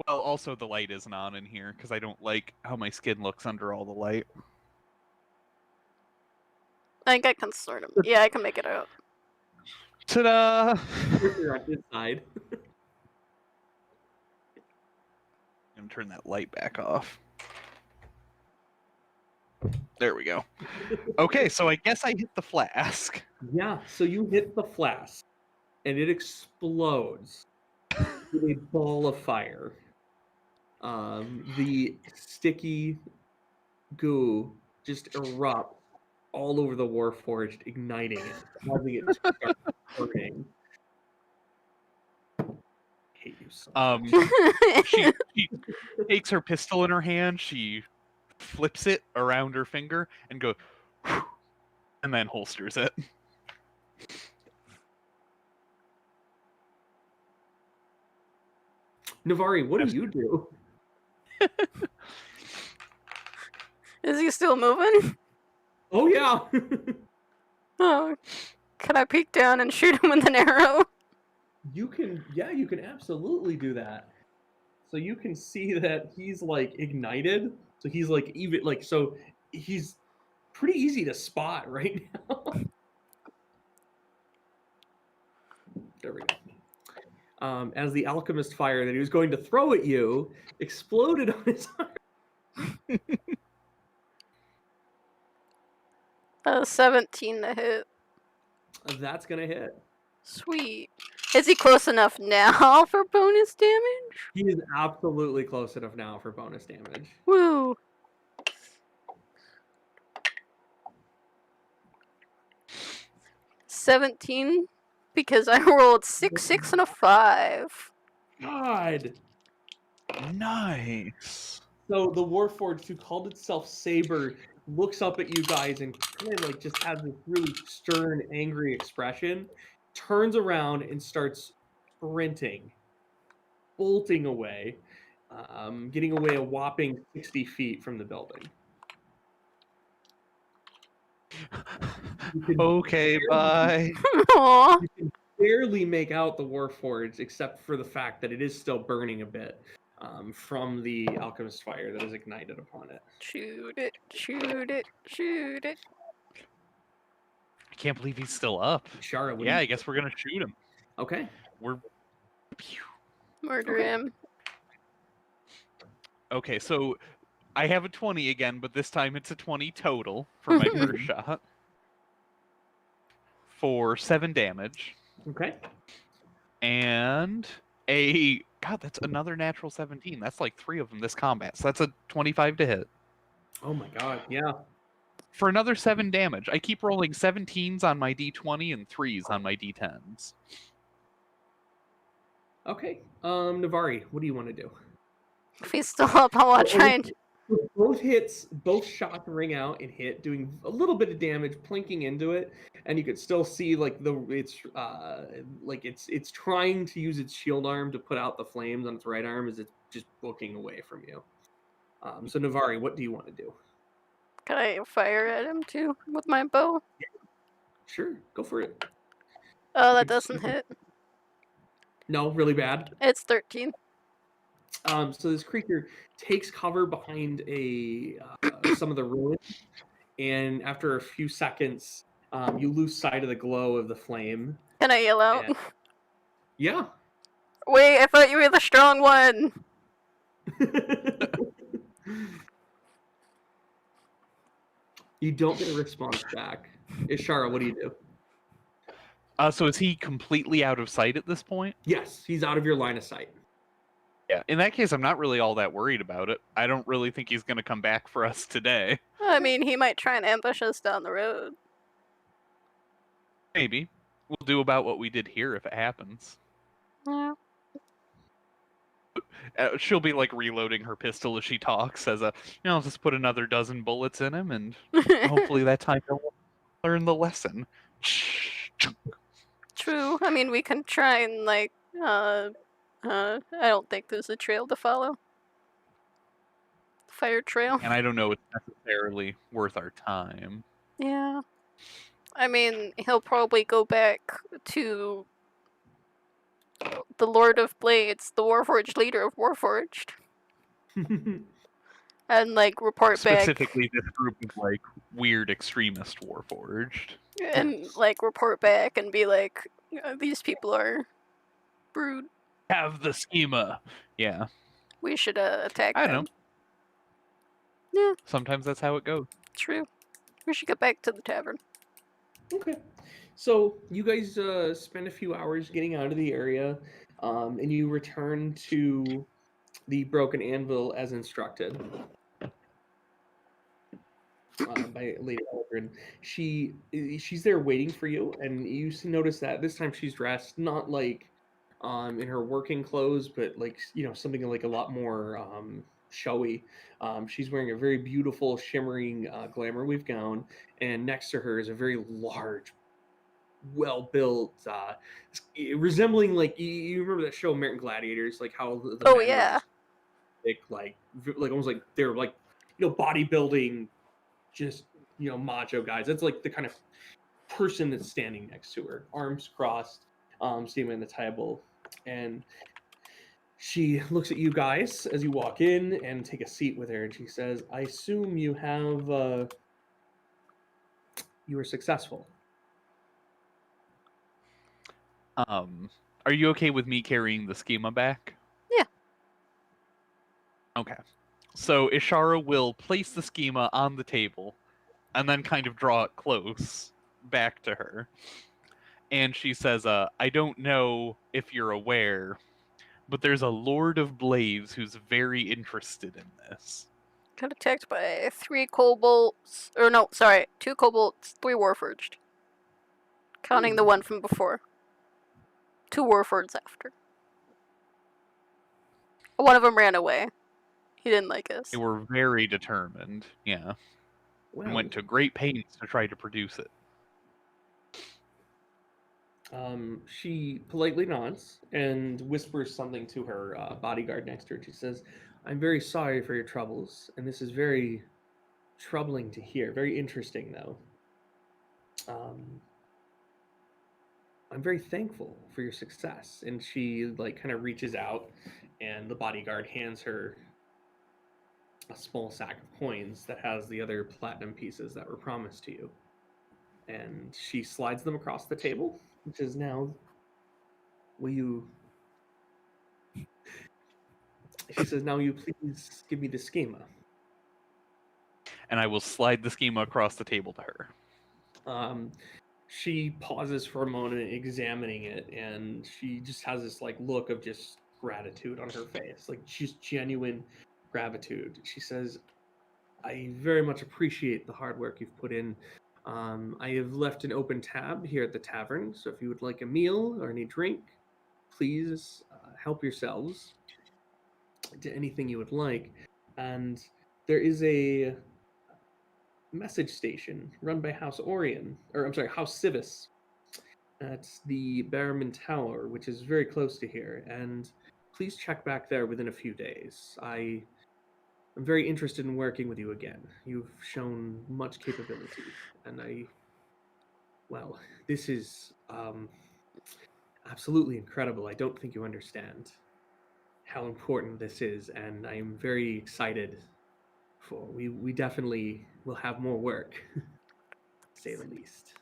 Well, also the light isn't on in here because I don't like how my skin looks under all the light. I think I can sort of. Yeah, I can make it out. Ta-da! You're on his side. I'm gonna turn that light back off. There we go. Okay, so I guess I hit the flask. Yeah, so you hit the flask, and it explodes with a ball of fire. The sticky goo just erupts all over the Warforged, igniting it, causing it to start burning. I hate you so much. She takes her pistol in her hand, she flips it around her finger and goes, and then holsters it. Navari, what do you do? Is he still moving? Oh yeah. Oh, can I peek down and shoot him with an arrow? You can absolutely do that. So you can see that he's like ignited. So he's like even like so he's pretty easy to spot right now. There we go. As the alchemist fire that he was going to throw at you exploded on his arm. 17 to hit. That's gonna hit. Sweet. Is he close enough now for bonus damage? He is absolutely close enough now for bonus damage. Woo. $17 because I rolled 6, 6, and a 5. God. Nice. So the Warforged, who called itself Saber, looks up at you guys and kind of like just has this really stern, angry expression, turns around and starts sprinting, bolting away, getting away a whopping 60 feet from the building. Okay, bye. Aw. You can barely make out the Warforged, except for the fact that it is still burning a bit from the alchemist fire that is ignited upon it. Shoot it, shoot it, shoot it. I can't believe he's still up. Shara, what Yeah, do I you guess we're gonna shoot him. Okay. We're Murder Okay. him. okay. So I have a 20 again, but this time it's a 20 total for my first shot for 7 damage, Okay. and a God. That's another natural 17. That's like 3 of them this combat. So that's a 25 to hit Oh my god, yeah. for another 7 damage. I keep rolling 17s on my d20 and 3s on my d10s. Okay. Navari, what do you want to do? If he's still up, I want to try and. Both shots ring out and hit, doing a little bit of damage, plinking into it, and you could still see like it's trying to use its shield arm to put out the flames on its right arm as it's just booking away from you. So Navari, what do you want to do? Can I fire at him too with my bow? Sure, go for it. Oh, that Good doesn't stuff. hit. No, really bad. It's 13. So this creature takes cover behind some of the ruins, and after a few seconds, you lose sight of the glow of the flame. Can I yell out? And- Yeah. Wait, I thought you were the strong one. You don't get a response back. Ishara, what do you do? So is he completely out of sight at this point? Yes, he's out of your line of sight. Yeah. In that case, I'm not really all that worried about it. I don't really think he's gonna come back for us today. I mean, he might try and ambush us down the road. Maybe. We'll do about what we did here if it happens. Yeah. She'll be like reloading her pistol as she talks, as I'll just put another dozen bullets in him, and hopefully that time he'll learn the lesson. True. I mean, we can try and like. I don't think there's a trail to follow. Fire trail. And I don't know it's necessarily worth our time. Yeah. I mean, he'll probably go back to the Lord of Blades, the Warforged leader of Warforged, and like report back Specifically, this group of like weird extremist Warforged. and like report back and be like, these people are rude. Have the schema. Yeah. We should attack I them. don't know. Yeah, Sometimes that's how it goes. true. We should get back to the tavern. Okay. So you guys spend a few hours getting out of the area, and you return to the Broken Anvil as instructed by Lady Eldrin. She's there waiting for you, and you notice that this time she's dressed not like in her working clothes, but like something like a lot more showy. She's wearing a very beautiful, shimmering glamour weave gown, and next to her is a very large, well-built, resembling like you remember that show American Gladiators, like how the Oh, men were yeah. just thick, like almost like they're like bodybuilding, just macho guys. That's like the kind of person that's standing next to her, arms crossed, standing at the table, and she looks at you guys as you walk in and take a seat with her, and she says, "I assume you have you were successful." Are you okay with me carrying the schema back? Yeah. Okay. So Ishara will place the schema on the table and then kind of draw it close back to her. And she says, I don't know if you're aware, but there's a Lord of Blades who's very interested in this. Got attacked by 3 kobolds. Or no, sorry, 2 kobolds, 3 warforged. Counting the one from before. 2 warforged after. One of them ran away. He didn't like us. They were very determined, yeah, Well, and went to great pains to try to produce it. She politely nods and whispers something to her bodyguard next to her. She says, "I'm very sorry for your troubles, and this is very troubling to hear. Very interesting, though. I'm very thankful for your success." And she like kind of reaches out, and the bodyguard hands her a small sack of coins that has the other platinum pieces that were promised to you. And she slides them across the table, which is now, will you... She says, "Now you please give me the schema." And I will slide the schema across the table to her. She pauses for a moment examining it, and she just has this like look of just gratitude on her face, like just genuine gratitude. She says, "I very much appreciate the hard work you've put in. I have left an open tab here at the tavern, so if you would like a meal or any drink, please help yourselves to anything you would like. And there is a message station run by House Orion, or I'm sorry, House Civis, at the Barrowman Tower, which is very close to here. And please check back there within a few days. I'm very interested in working with you again. You've shown much capability, and well, this is absolutely incredible. I don't think you understand how important this is, and I'm very excited for. We definitely will have more work, to say the least."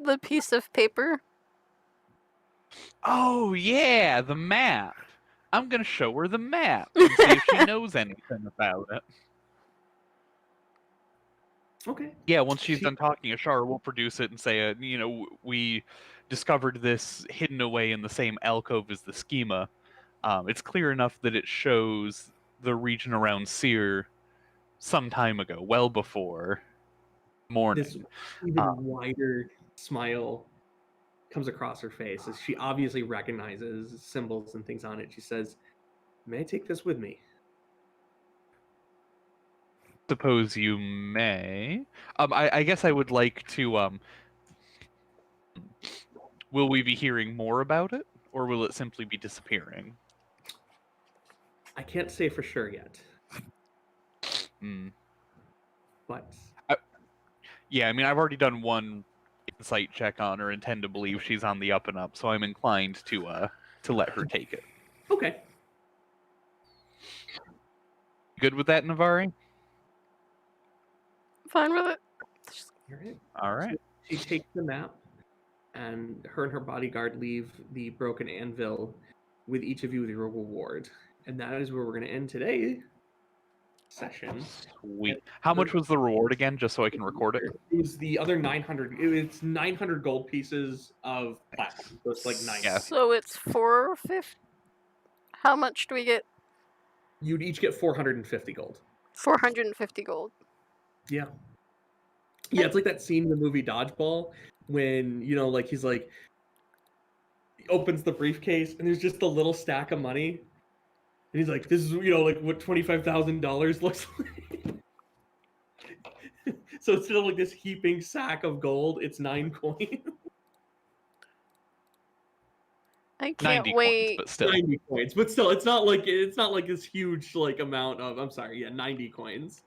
The piece of paper. Oh yeah, the map. I'm gonna show her the map and see if she knows anything about it. Okay. Yeah, once she's done talking, Ashara will produce it and say, we discovered this hidden away in the same alcove as the schema. It's clear enough that it shows the region around Seer some time ago, well before Morning. this even wider smile comes across her face as she obviously recognizes symbols and things on it. She says, "May I take this with me?" Suppose you may. I guess I would like to. Will we be hearing more about it, or will it simply be disappearing? I can't say for sure yet, Hmm. but Yeah, I mean, I've already done one insight check on her and tend to believe she's on the up and up, so I'm inclined to let her take it. okay. Good with that, Navari? Fine with it. All right. All right. She takes the map, and her bodyguard leave the broken anvil with each of you with your reward. And that is where we're going to end today's session. Sweet. How much was the reward again, just so I can record it? It was the other 900. It's 900 gold pieces of platinum. So it's like 9. Yeah. So it's 450. How much do we get? You'd each get 450 gold. 450 gold. Yeah. Yeah, it's like that scene in the movie Dodgeball when, like he's like, he opens the briefcase and there's just a little stack of money. And he's like, this is, like what $25,000 looks like. So instead of like this heaping sack of gold, it's 9 coins. I can't 90 wait. coins, but still. 90 coins. But still, it's not like this huge like amount of, I'm sorry, yeah, 90 coins.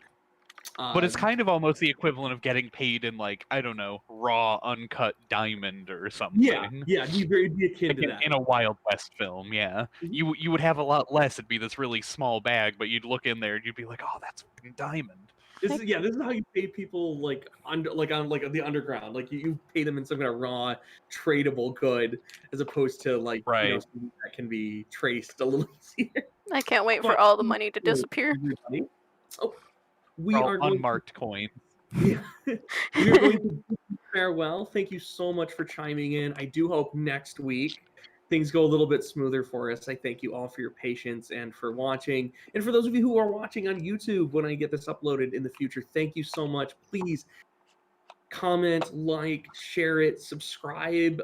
But it's kind of almost the equivalent of getting paid in, like, I don't know, raw, uncut diamond or something. Yeah, it'd be akin Like to that. in a Wild West film, yeah. Mhm. You would have a lot less. It'd be this really small bag, but you'd look in there and you'd be like, oh, that's fucking diamond. This is how you pay people like on the underground. Like you pay them in some kind of raw tradable good as opposed to like Right. something that can be traced a little easier. I can't wait for But- all the money to disappear. Everybody. Oh, we All are going unmarked coins. we are going to bid you farewell. Thank you so much for chiming in. I do hope next week things go a little bit smoother for us. I thank you all for your patience and for watching. And for those of you who are watching on YouTube when I get this uploaded in the future, thank you so much. Please comment, like, share it, subscribe.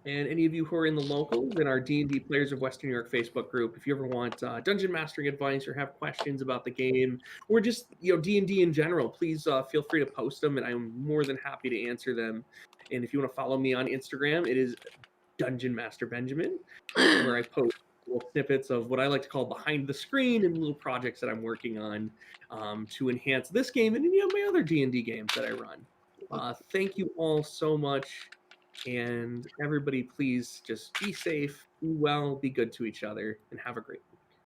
And any of you who are in the locals in our D&D Players of Western New York Facebook group, if you ever want dungeon mastering advice or have questions about the game or just D&D in general, please feel free to post them, and I'm more than happy to answer them. And if you want to follow me on Instagram, it is Dungeon Master Benjamin, where I post little snippets of what I like to call behind the screen and little projects that I'm working on to enhance this game and any of my other D&D games that I run. Thank you all so much. And everybody, please just be safe, be well, be good to each other, and have a great